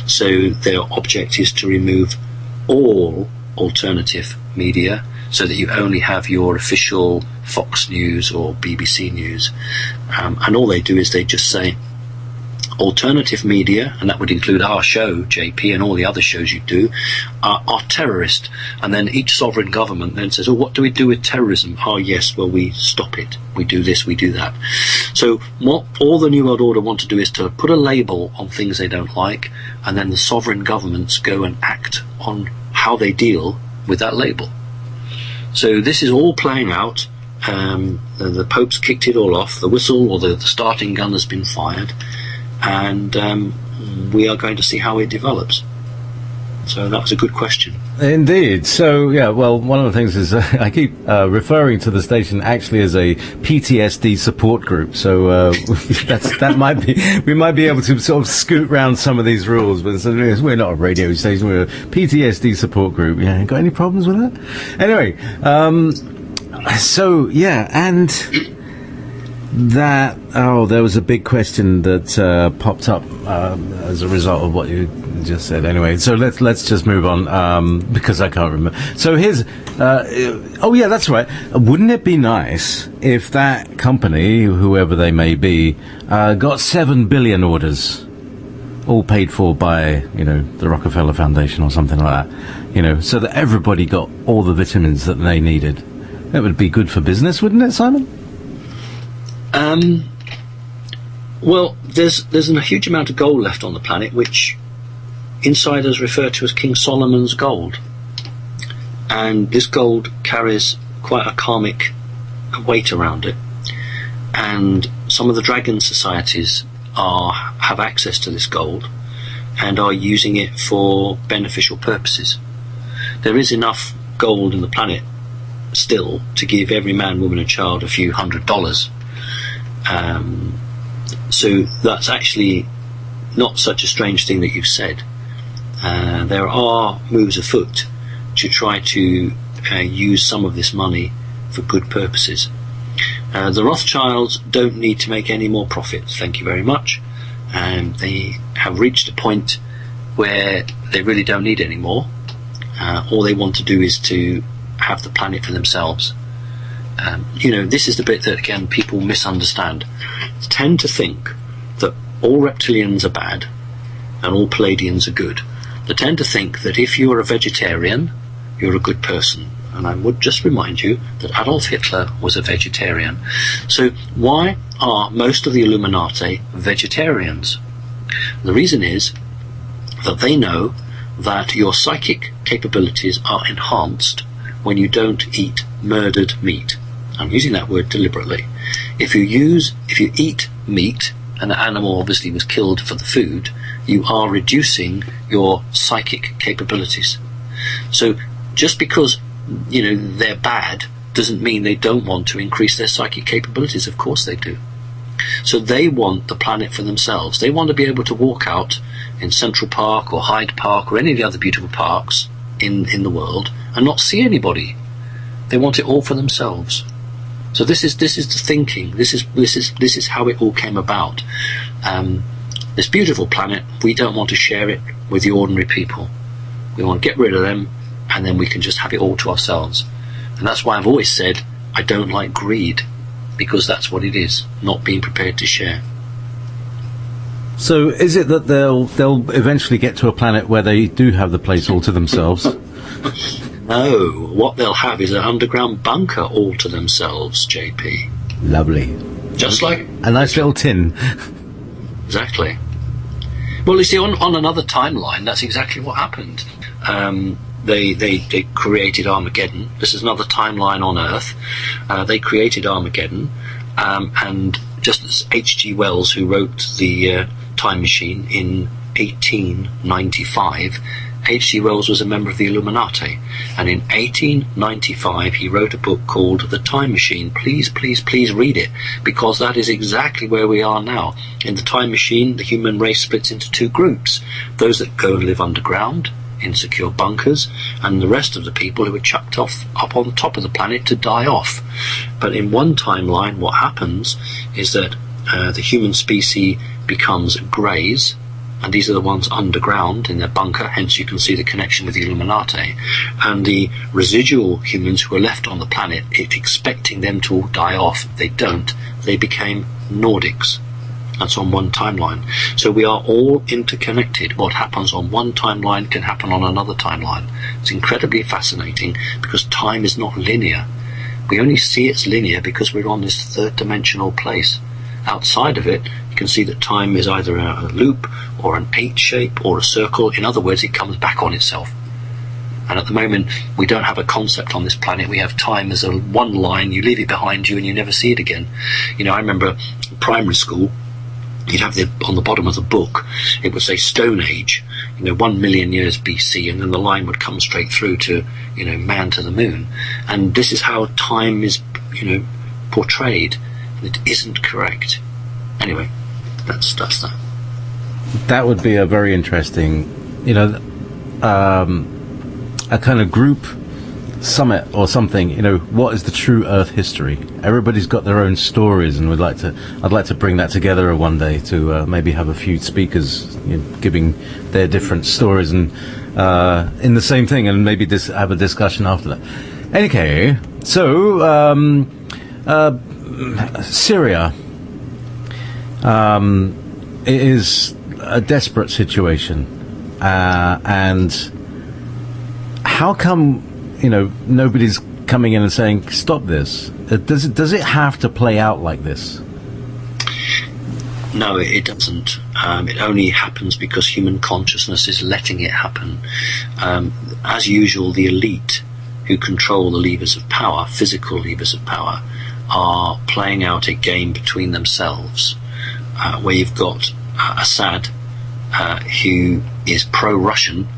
So their object is to remove all alternative media so that you only have your official Fox News or BBC News. And all they do is they just say alternative media, and that would include our show, JP, and all the other shows you do, are terrorist. And then each sovereign government then says, oh, what do we do with terrorism? Oh, yes, well, we stop it. We do this, we do that. So what all the New World Order want to do is to put a label on things they don't like, and then the sovereign governments go and act on how they deal with that label. So this is all playing out. The Pope's kicked it all off. The whistle, or the starting gun, has been fired. And we are going to see how it develops. So that was a good question. Indeed. So, yeah, well, one of the things is I keep referring to the station actually as a PTSD support group. So that might be, we might be able to sort of scoot round some of these rules. But we're not a radio station, we're a PTSD support group. Yeah, got any problems with that? Anyway, so, yeah, and that, there was a big question that popped up as a result of what you just said. Anyway, so let's just move on because I can't remember. So here's that's right. Wouldn't it be nice if that company, whoever they may be, got 7 billion orders, all paid for by the Rockefeller Foundation or something like that, so that everybody got all the vitamins that they needed? That would be good for business, wouldn't it, Simon? Well, there's a huge amount of gold left on the planet, which insiders refer to as King Solomon's gold. And this gold carries quite a karmic weight around it. And some of the dragon societies have access to this gold and are using it for beneficial purposes. There is enough gold in the planet still to give every man, woman and child a few $100s. So that's actually not such a strange thing that you've said. There are moves afoot to try to use some of this money for good purposes. The Rothschilds don't need to make any more profits, thank you very much. They have reached a point where they really don't need any more. All they want to do is to have the planet for themselves. This is the bit that, again, people misunderstand. They tend to think that all reptilians are bad and all Palladians are good. They tend to think that if you're a vegetarian, you're a good person. And I would just remind you that Adolf Hitler was a vegetarian. So why are most of the Illuminati vegetarians? The reason is that they know that your psychic capabilities are enhanced when you don't eat murdered meat. I'm using that word deliberately. If you eat meat, and the animal obviously was killed for the food, you are reducing your psychic capabilities. So just because they're bad doesn't mean they don't want to increase their psychic capabilities. Of course they do. So they want the planet for themselves. They want to be able to walk out in Central Park or Hyde Park or any of the other beautiful parks in the world and not see anybody. They want it all for themselves. So this is the thinking. This is how it all came about. This beautiful planet, we don't want to share it with the ordinary people. We want to get rid of them, and then we can just have it all to ourselves. And that's why I've always said I don't like greed, because that's what it is, not being prepared to share. So is it that they'll eventually get to a planet where they do have the place all to themselves? No, what they'll have is an underground bunker all to themselves, JP. Lovely. Just like a nice little tin. Exactly. Well, you see, on another timeline, that's exactly what happened. They created Armageddon. This is another timeline on Earth. They created Armageddon, and just as H.G. Wells, who wrote the Time Machine in 1895, H.G. Wells was a member of the Illuminati, and in 1895 he wrote a book called The Time Machine. Please, please, please read it, because that is exactly where we are now. In the Time Machine, the human race splits into two groups: those that go and live underground in secure bunkers, and the rest of the people who are chucked off up on the top of the planet to die off. But in one timeline, what happens is that the human species becomes greys, and these are the ones underground in their bunker, hence you can see the connection with the Illuminati. And the residual humans who are left on the planet, expecting them to all die off, they don't. They became Nordics. That's on one timeline. So we are all interconnected. What happens on one timeline can happen on another timeline. It's incredibly fascinating, because time is not linear. We only see it's linear because we're on this third dimensional place. Outside of it, you can see that time is either a loop or an 8 shape or a circle. In other words, it comes back on itself. And at the moment, we don't have a concept on this planet. We have time as a one line. You leave it behind you and you never see it again. I remember primary school, you'd have on the bottom of the book, it would say Stone Age. 1 million years BC, and then the line would come straight through to, man to the moon. And this is how time is, portrayed. And it isn't correct. Anyway, that's that. That would be a very interesting, a kind of group summit or something. What is the true Earth history? Everybody's got their own stories, and I'd like to bring that together one day to maybe have a few speakers giving their different stories and in the same thing, and maybe have a discussion after that. Okay, so Syria. It is a desperate situation, and how come nobody's coming in and saying stop this? Does it have to play out like this? No, it doesn't. It only happens because human consciousness is letting it happen. As usual, the elite who control the levers of power, physical levers of power, are playing out a game between themselves, where you've got Assad, who is pro-Russian,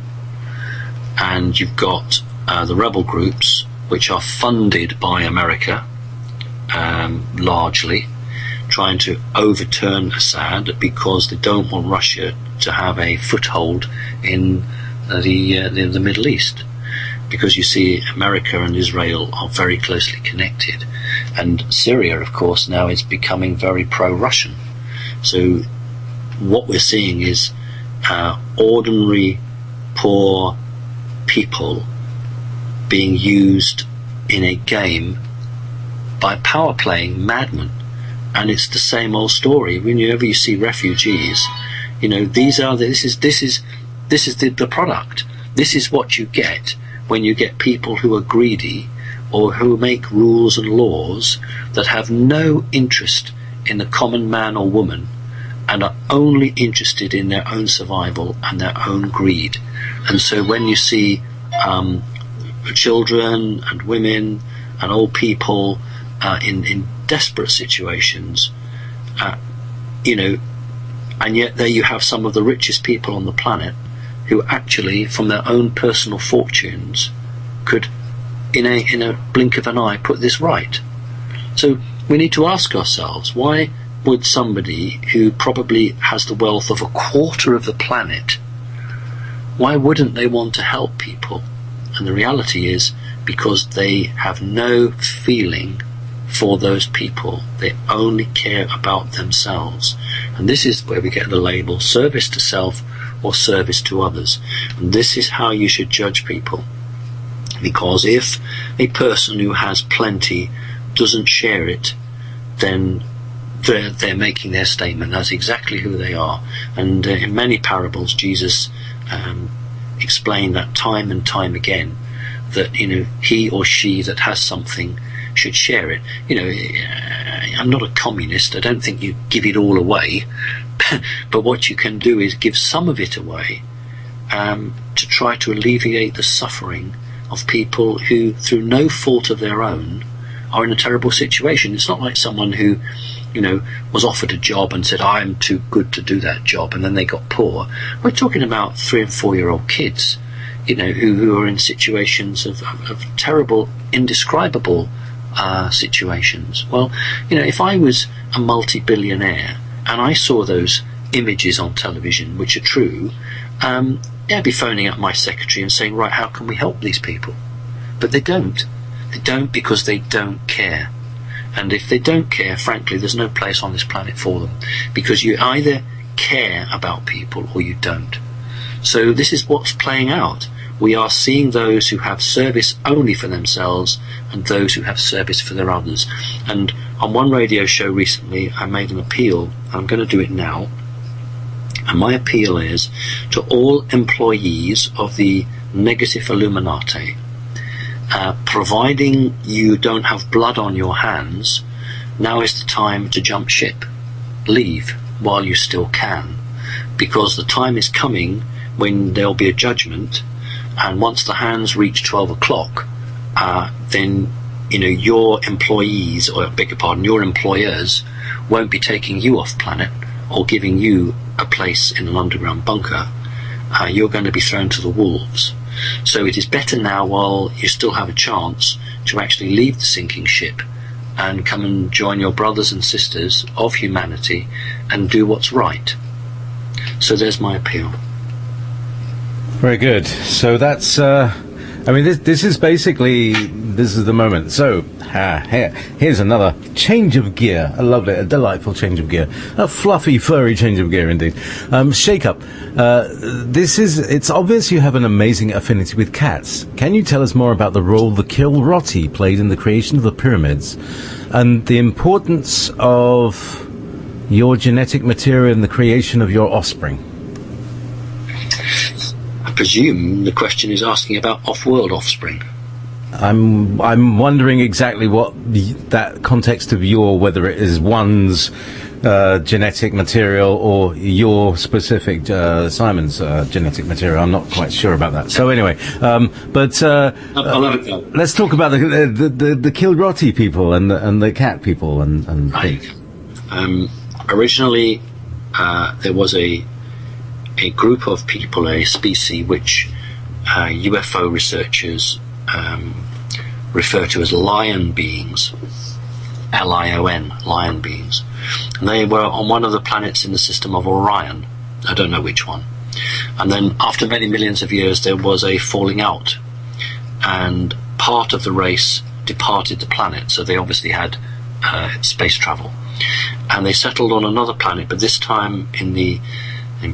and you've got the rebel groups, which are funded by America, largely, trying to overturn Assad because they don't want Russia to have a foothold in the Middle East. Because you see, America and Israel are very closely connected, and Syria, of course, now is becoming very pro-Russian. So what we're seeing is ordinary, poor people being used in a game by power-playing madmen. And it's the same old story. Whenever you see refugees, this is the product. This is what you get when you get people who are greedy or who make rules and laws that have no interest in the common man or woman and are only interested in their own survival and their own greed. And so when you see children and women and old people in desperate situations, and yet there you have some of the richest people on the planet who actually, from their own personal fortunes, could, in a blink of an eye, put this right. So we need to ask ourselves, why would somebody who probably has the wealth of a quarter of the planet, why wouldn't they want to help people? And the reality is because they have no feeling for those people. They only care about themselves. And this is where we get the label service to self or service to others. And this is how you should judge people. Because if a person who has plenty doesn't share it, then they're making their statement. That's exactly who they are. And in many parables, Jesus explained that time and time again, that he or she that has something should share it. I'm not a communist. I don't think you give it all away, but what you can do is give some of it away to try to alleviate the suffering of people who, through no fault of their own, are in a terrible situation. It's not like someone who was offered a job and said, I'm too good to do that job, and then they got poor. We're talking about 3 and 4-year-old kids, who are in situations of terrible, indescribable situations. Well, if I was a multi-billionaire and I saw those images on television, which are true, I'd be phoning up my secretary and saying, right, how can we help these people? But they don't. They don't because they don't care. And if they don't care, frankly, there's no place on this planet for them, because you either care about people or you don't. So this is what's playing out. We are seeing those who have service only for themselves and those who have service for their others. And on one radio show recently, I made an appeal. I'm going to do it now. And my appeal is to all employees of the negative Illuminati, providing you don't have blood on your hands, now is the time to jump ship. Leave while you still can, because the time is coming when there'll be a judgment, and once the hands reach 12 o'clock, then your employees, or beg your pardon, your employers won't be taking you off planet or giving you a place in an underground bunker. you're going to be thrown to the wolves. So it is better now, while you still have a chance, to actually leave the sinking ship and come and join your brothers and sisters of humanity and do what's right. So there's my appeal. Very good. So that's, this is basically, this is the moment. So, here's another change of gear. I love it. A delightful change of gear. A fluffy, furry change of gear, indeed. Shake up. It's obvious you have an amazing affinity with cats. Can you tell us more about the role the Kilroti played in the creation of the pyramids and the importance of your genetic material in the creation of your offspring? I presume the question is asking about off-world offspring. I'm wondering exactly what that context of whether it is one's genetic material or your specific Simon's genetic material. I'm not quite sure about that. So anyway, I'll have a go. Let's talk about the Kilroti people and the cat people and right. Originally, there was a group of people, a species, which UFO researchers refer to as lion beings, Lion, lion beings. And they were on one of the planets in the system of Orion. I don't know which one. And then after many millions of years, there was a falling out, and part of the race departed the planet, so they obviously had space travel. And they settled on another planet, but this time in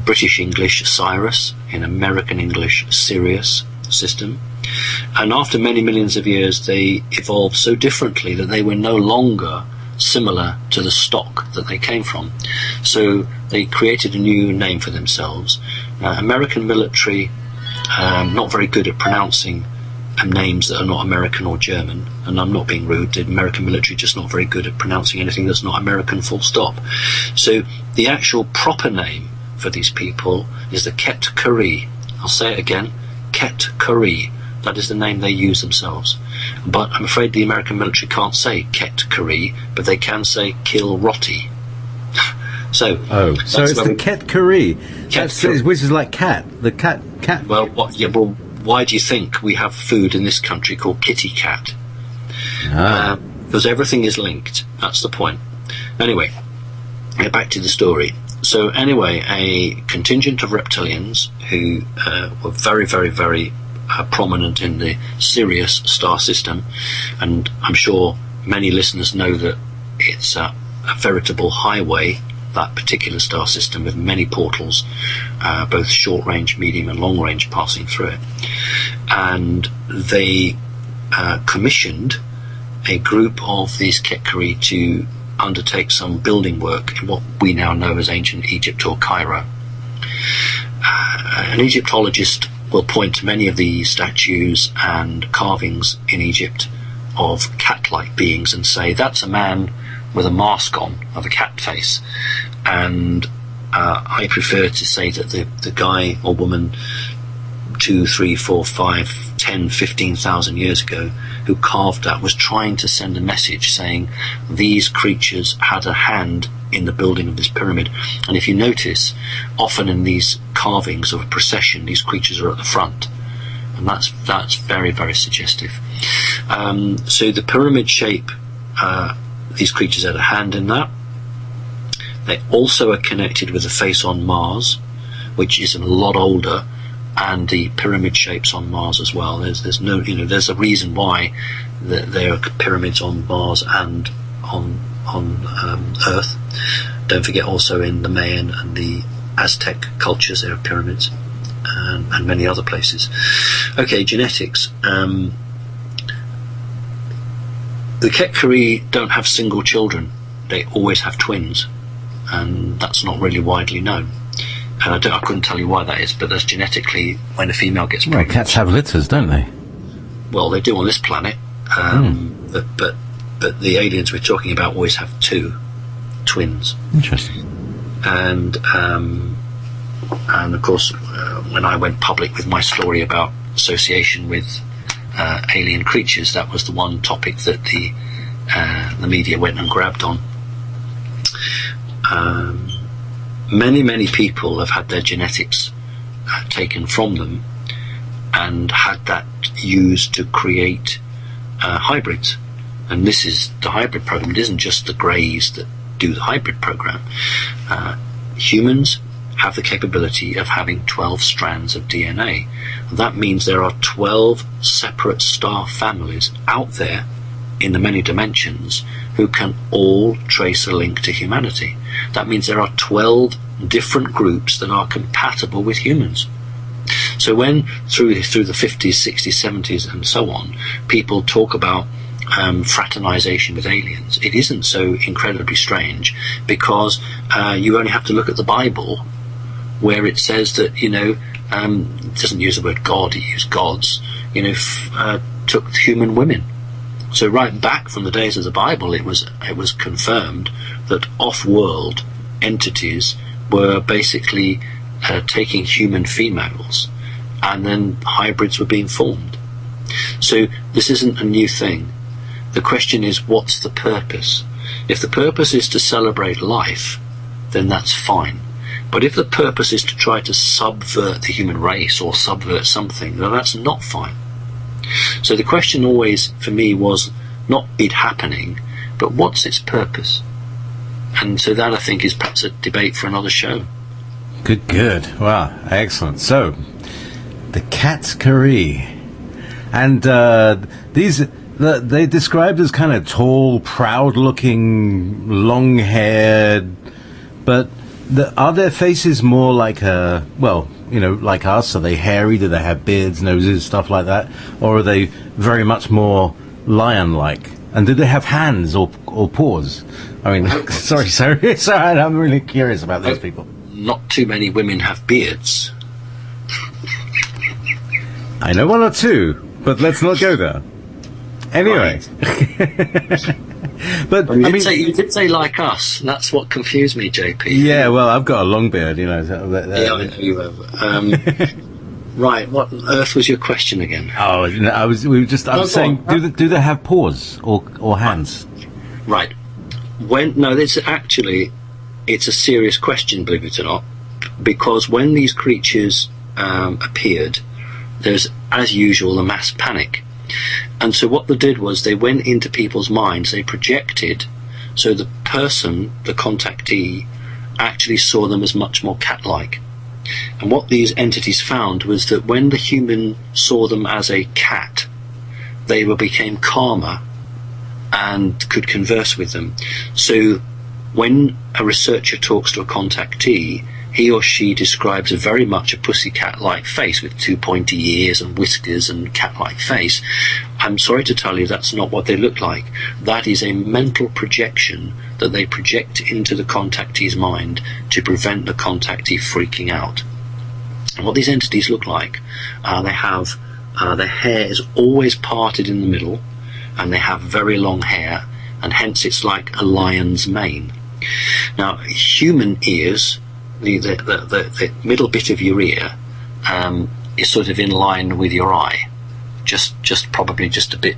British English, Sirius, in American English, Sirius system. And after many millions of years, they evolved so differently that they were no longer similar to the stock that they came from. So they created a new name for themselves. American military, not very good at pronouncing names that are not American or German, and I'm not being rude, the American military just not very good at pronouncing anything that's not American, full stop. So the actual proper name for these people is the Ket-Kari. I'll say it again, Ket-Kari. That is the name they use themselves. But I'm afraid the American military can't say Ket-Kari, but they can say Kilroti. So it's the Ket-Kari, which is like cat. The cat. Well, why do you think we have food in this country called kitty cat? Because everything is linked. That's the point. Anyway, get back to the story. So anyway, a contingent of reptilians who were very, very, very prominent in the Sirius star system, and I'm sure many listeners know that it's a veritable highway, that particular star system, with many portals, both short range, medium and long range, passing through it. And they commissioned a group of these Ket-Kari to undertake some building work in what we now know as ancient Egypt or Cairo. An Egyptologist will point to many of the statues and carvings in Egypt of cat-like beings and say that's a man with a mask on of a cat face. And I prefer to say that the guy or woman 2, 3, 4, 5, 10, 15,000 years ago who carved that was trying to send a message saying these creatures had a hand in the building of this pyramid. And if you notice, often in these carvings of a procession, these creatures are at the front, and that's very, very suggestive. So the pyramid shape, these creatures had a hand in that. They also are connected with the face on Mars, which is a lot older, and the pyramid shapes on Mars as well. There's no, there's a reason why there are pyramids on Mars and on Earth. Don't forget also in the Mayan and the Aztec cultures there are pyramids, and many other places. Okay, genetics. The Ket-Kari don't have single children. They always have twins, and that's not really widely known. And I couldn't tell you why that is, but that's genetically when a female gets pregnant. Cats have litters, don't they? Well, they do on this planet, but the aliens we're talking about always have two twins. Interesting. And of course, when I went public with my story about association with alien creatures, that was the one topic that the media went and grabbed on. Many people have had their genetics taken from them and had that used to create hybrids. And this is the hybrid program. It isn't just the Greys that do the hybrid program. Humans have the capability of having 12 strands of DNA. And that means there are 12 separate star families out there in the many dimensions who can all trace a link to humanity. That means there are 12 different groups that are compatible with humans. So when through the 50s, 60s, 70s and so on, people talk about fraternization with aliens, it isn't so incredibly strange, because you only have to look at the Bible, where it says that, you know, it doesn't use the word God, it uses gods, you know, took human women. So right back from the days of the Bible, it was confirmed that off-world entities were basically taking human females, and then hybrids were being formed. So this isn't a new thing. The question is, what's the purpose? If the purpose is to celebrate life, then that's fine. But if the purpose is to try to subvert the human race or subvert something, then that's not fine. So the question always for me was not it happening, but what's its purpose? And so that, I think, is perhaps a debate for another show. Good. Wow, excellent. So, the Katkari. And they described as kind of tall, proud-looking, long-haired, but are their faces more like like us? Are they hairy? Do they have beards, noses, stuff like that? Or are they very much more lion-like? And do they have hands or paws? I mean, sorry, I'm really curious about those people. Not too many women have beards. I know one or two, but let's not go there. Anyway. But you did say like us, and that's what confused me, JP. Yeah, well, I've got a long beard, you know. Yeah, I know you have. Right, what on earth was your question again? Oh, no, I was saying, do they have paws or hands? Right. It's a serious question, believe it or not, because when these creatures appeared, there's, as usual, a mass panic. And so what they did was they went into people's minds, they projected, so the person, the contactee, actually saw them as much more cat-like. And what these entities found was that when the human saw them as a cat, they became calmer and could converse with them. So when a researcher talks to a contactee, he or she describes very much a pussycat-like face with two pointy ears and whiskers and cat-like face. I'm sorry to tell you that's not what they look like. That is a mental projection that they project into the contactee's mind to prevent the contactee freaking out. And what these entities look like, they have their hair is always parted in the middle, and they have very long hair, and hence it's like a lion's mane. Now, human ears, the middle bit of your ear is sort of in line with your eye, just probably just a bit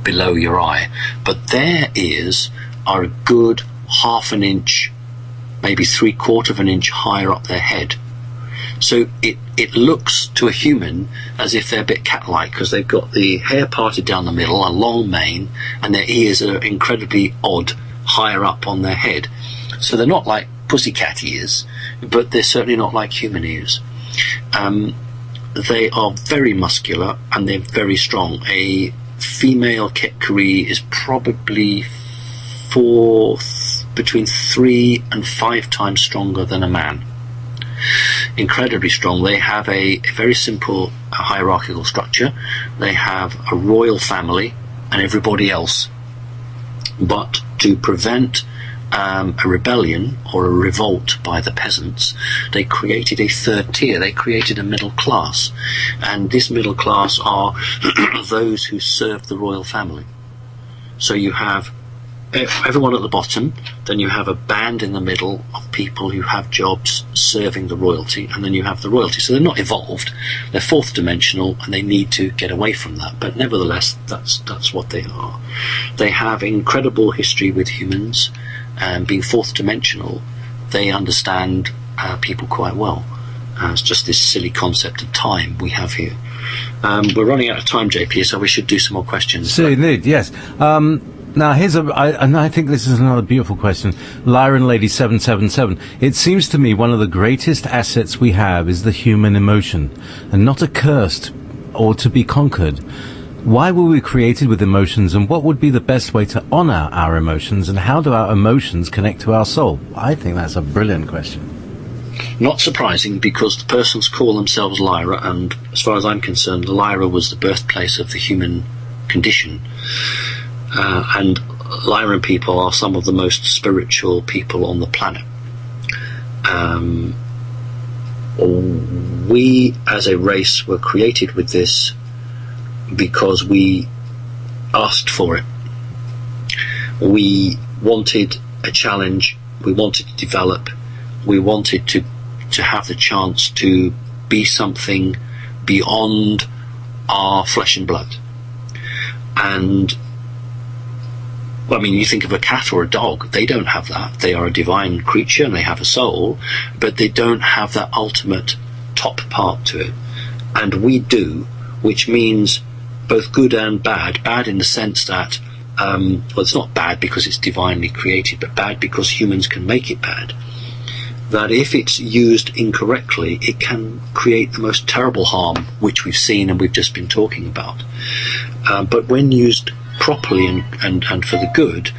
below your eye, but their ears are a good half an inch, maybe 3/4 of an inch higher up their head. So it looks to a human as if they're a bit cat-like, because they've got the hair parted down the middle, a long mane, and their ears are incredibly odd, higher up on their head. So they're not like pussycat ears, but they're certainly not like human ears. They are very muscular and they're very strong. A female Katkari is probably between 3 and 5 times stronger than a man. Incredibly strong. They have a very simple hierarchical structure. They have a royal family and everybody else. But to prevent a rebellion or a revolt by the peasants, they created a third tier. They created a middle class, and this middle class are those who serve the royal family. So you have everyone at the bottom, then you have a band in the middle of people who have jobs serving the royalty, and then you have the royalty. So they're not evolved, they're fourth dimensional, and they need to get away from that, but nevertheless that's what they are. They have incredible history with humans, and being fourth dimensional, they understand people quite well. It's just this silly concept of time we have here. We're running out of time, JP, so we should do some more questions. So indeed, yes. Now, and I think this is another beautiful question. Lyran Lady 777. It seems to me one of the greatest assets we have is the human emotion, and not accursed or to be conquered. Why were we created with emotions, and what would be the best way to honor our emotions, and how do our emotions connect to our soul? I think that's a brilliant question. Not surprising, because the persons call themselves Lyra, and as far as I'm concerned, Lyra was the birthplace of the human condition. And Lyran people are some of the most spiritual people on the planet. We, as a race, were created with this because we asked for it. We wanted a challenge, we wanted to develop, we wanted to have the chance to be something beyond our flesh and blood. And I mean, you think of a cat or a dog, they don't have that. They are a divine creature and they have a soul, but they don't have that ultimate top part to it. And we do, which means both good and bad. Bad in the sense that, well, it's not bad because it's divinely created, but bad because humans can make it bad. That if it's used incorrectly, it can create the most terrible harm, which we've seen and we've just been talking about. But when used properly and for the good,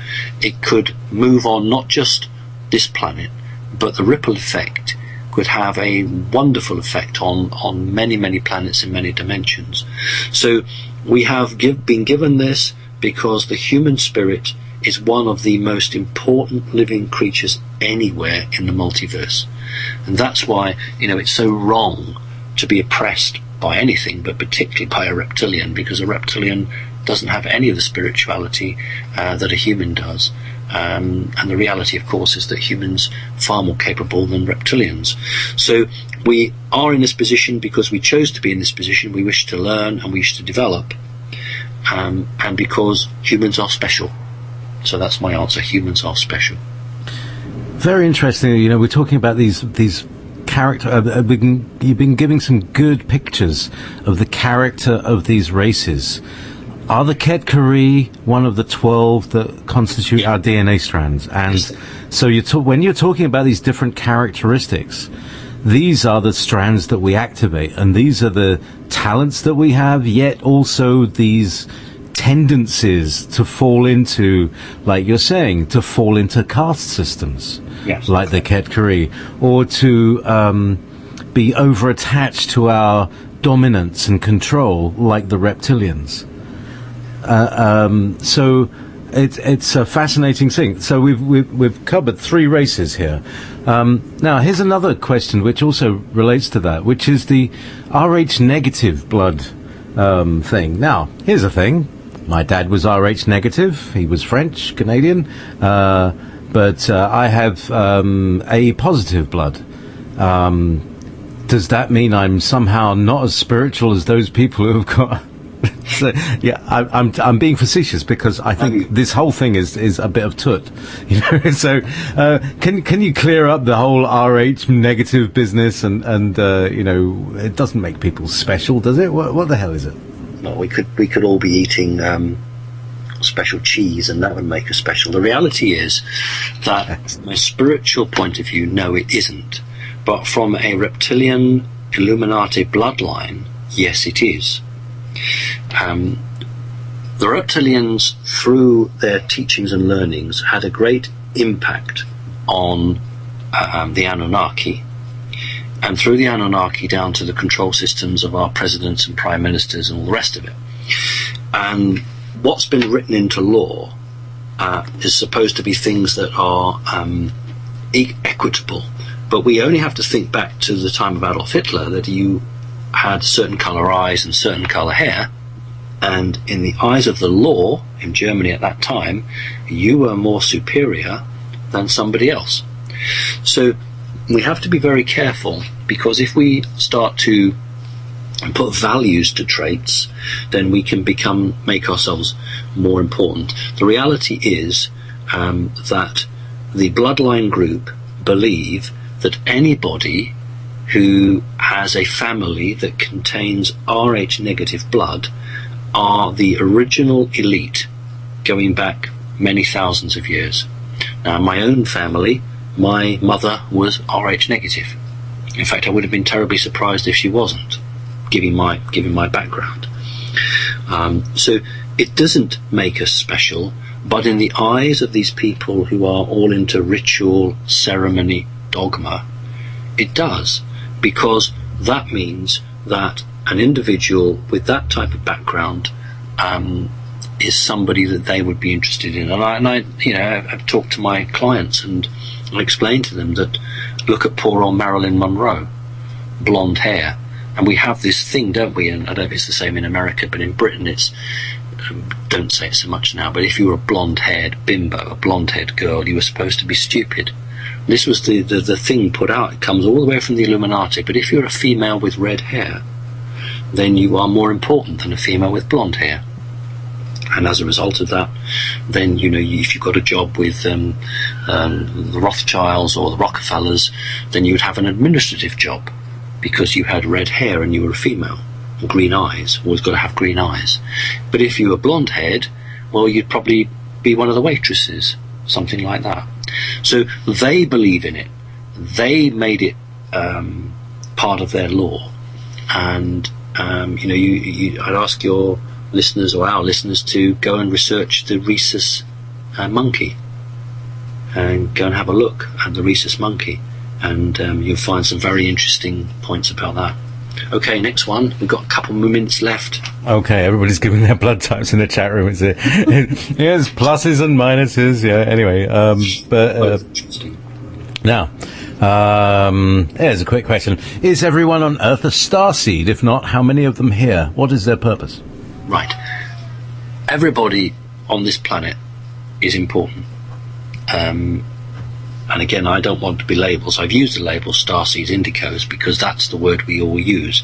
it could move on not just this planet, but the ripple effect could have a wonderful effect on many, many planets in many dimensions. So we have been given this because the human spirit is one of the most important living creatures anywhere in the multiverse. And that's why, it's so wrong to be oppressed by anything, but particularly by a reptilian, because a reptilian doesn't have any of the spirituality that a human does. And the reality, of course, is that humans are far more capable than reptilians. So we are in this position because we chose to be in this position. We wish to learn and we wish to develop. And because humans are special. So that's my answer. Humans are special. Very interesting. We're talking about these character. You've been giving some good pictures of the character of these races. Are the Ket-Kari one of the 12 that constitute our DNA strands? And so when you're talking about these different characteristics, these are the strands that we activate, and these are the talents that we have, yet also these tendencies to fall into, like you're saying, to fall into caste systems, like the Ket-Kari, or to be over-attached to our dominance and control, like the reptilians. So it's a fascinating thing. So we've covered 3 races here. Now here's another question which also relates to that, which is the Rh negative blood thing. Now here's the thing: my dad was Rh negative. He was French Canadian, but I have A positive blood. Does that mean I'm somehow not as spiritual as those people who have got? So, yeah, I'm being facetious because I think this whole thing is a bit of toot, So, can you clear up the whole Rh negative business and it doesn't make people special, does it? What the hell is it? No, we could all be eating special cheese, and that would make us special. The reality is that, from a spiritual point of view, no, it isn't. But from a reptilian Illuminati bloodline, yes, it is. The reptilians, through their teachings and learnings, had a great impact on the Anunnaki, and through the Anunnaki down to the control systems of our presidents and prime ministers and all the rest of it. And what's been written into law is supposed to be things that are equitable, but we only have to think back to the time of Adolf Hitler, that you had certain colour eyes and certain colour hair, and in the eyes of the law in Germany at that time, you were more superior than somebody else. So we have to be very careful, because if we start to put values to traits, then we can make ourselves more important. The reality is that the bloodline group believe that anybody who has a family that contains Rh negative blood are the original elite going back many thousands of years. Now, my own family, my mother was Rh negative. In fact, I would have been terribly surprised if she wasn't, given my background. So it doesn't make us special, but in the eyes of these people who are all into ritual, ceremony, dogma, it does, because that means that an individual with that type of background is somebody that they would be interested in. And I I've talked to my clients and I explained to them that, look at poor old Marilyn Monroe, blonde hair, and we have this thing, don't we? And I don't know if it's the same in America, but in Britain it's, don't say it so much now, but if you were a blonde-haired bimbo, a blonde-haired girl, you were supposed to be stupid. This was the thing put out. It comes all the way from the Illuminati. But if you're a female with red hair, then you are more important than a female with blonde hair. And as a result of that, then, if you got a job with the Rothschilds or the Rockefellers, then you would have an administrative job because you had red hair and you were a female. Green eyes, always got to have green eyes. But if you were blonde-haired, well, you'd probably be one of the waitresses, something like that. So they believe in it. They made it part of their law. And, I'd ask your listeners or our listeners to go and research the rhesus monkey and go and have a look at the rhesus monkey. And you'll find some very interesting points about that. Okay, next one. We've got a couple more minutes left. Okay, everybody's giving their blood types in the chat room. It's yes, pluses and minuses. Yeah. Anyway, now, here's a quick question: is everyone on Earth a starseed? If not, how many of them here? What is their purpose? Right. Everybody on this planet is important. And again, I don't want to be labels. I've used the label starseeds, indigos, because that's the word we all use.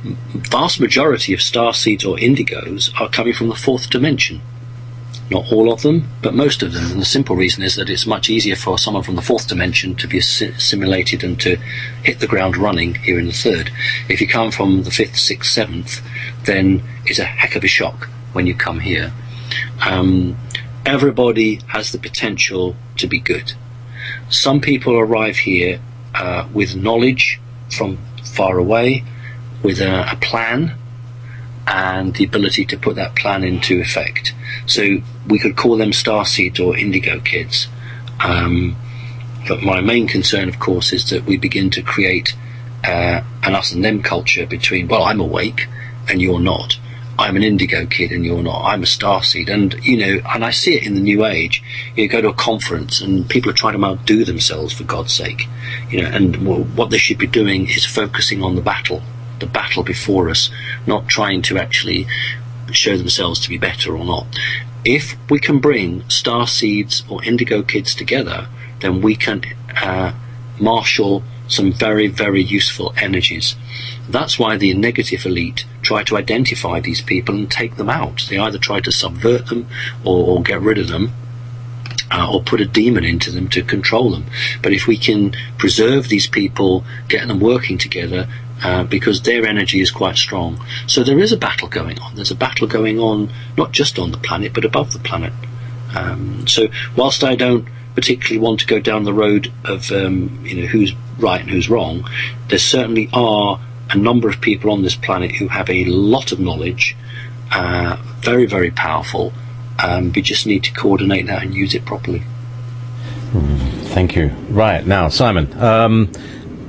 Vast majority of starseeds or indigos are coming from the fourth dimension. Not all of them, but most of them. And the simple reason is that it's much easier for someone from the fourth dimension to be assimilated and to hit the ground running here in the third. If you come from the fifth, sixth, seventh, then it's a heck of a shock when you come here. Everybody has the potential to be good. Some people arrive here with knowledge from far away, with a plan, and the ability to put that plan into effect. So we could call them starseeds or indigo kids. But my main concern, of course, is that we begin to create an us and them culture between, well, I'm awake and you're not. I'm an indigo kid and you're not. I'm a starseed. And, and I see it in the New Age. You go to a conference and people are trying to outdo themselves, for God's sake. And what they should be doing is focusing on the battle before us, not trying to actually show themselves to be better or not. If we can bring starseeds or indigo kids together, then we can marshal some very, very useful energies. That's why the negative elite try to identify these people and take them out. They either try to subvert them or get rid of them, or put a demon into them to control them. But if we can preserve these people, get them working together, because their energy is quite strong. So there is a battle going on. There's a battle going on not just on the planet, but above the planet. So whilst I don't particularly want to go down the road of who's right and who's wrong, there certainly are a number of people on this planet who have a lot of knowledge, very, very powerful. We just need to coordinate that and use it properly. Thank you. Right, now, Simon,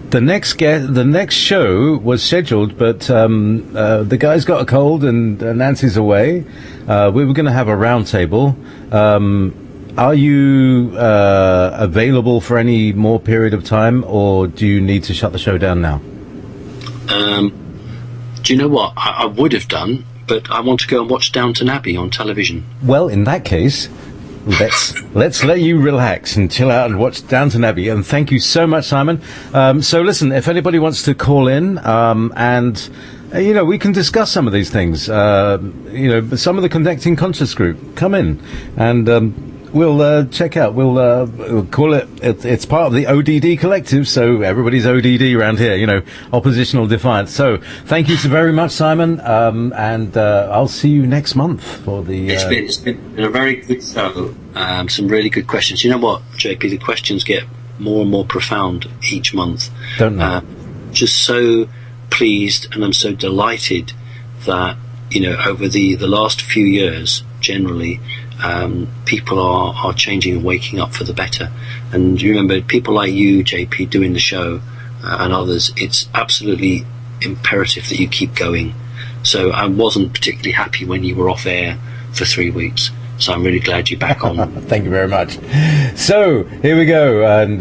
the next show was scheduled, but the guy's got a cold and Nancy's away. We were going to have a round table. Are you available for any more period of time, or do you need to shut the show down now? Do you know what? I would have done, but I want to go and watch Downton Abbey on television. Well, in that case, let's let you relax and chill out and watch Downton Abbey. And thank you so much, Simon. So listen, if anybody wants to call in, and we can discuss some of these things. Some of the Connecting Conscious group, come in and we'll check out. We'll call it. It's part of the ODD collective, so everybody's ODD around here. You know, oppositional defiance. So thank you so very much, Simon, and I'll see you next month for the. It's been a very good show. Some really good questions. You know what, JP? The questions get more and more profound each month. Don't they? Just so pleased, and I'm so delighted that, you know, over the last few years, generally, people are changing and waking up for the better. And you remember, people like you, JP, doing the show, and others, it's absolutely imperative that you keep going. So I wasn't particularly happy when you were off air for 3 weeks. So I'm really glad you're back on. Thank you very much. So here we go, and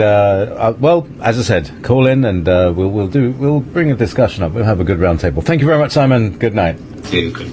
well, as I said, call in, and we'll bring a discussion up. We'll have a good round table. Thank you very much, Simon. Good night. Yeah, good.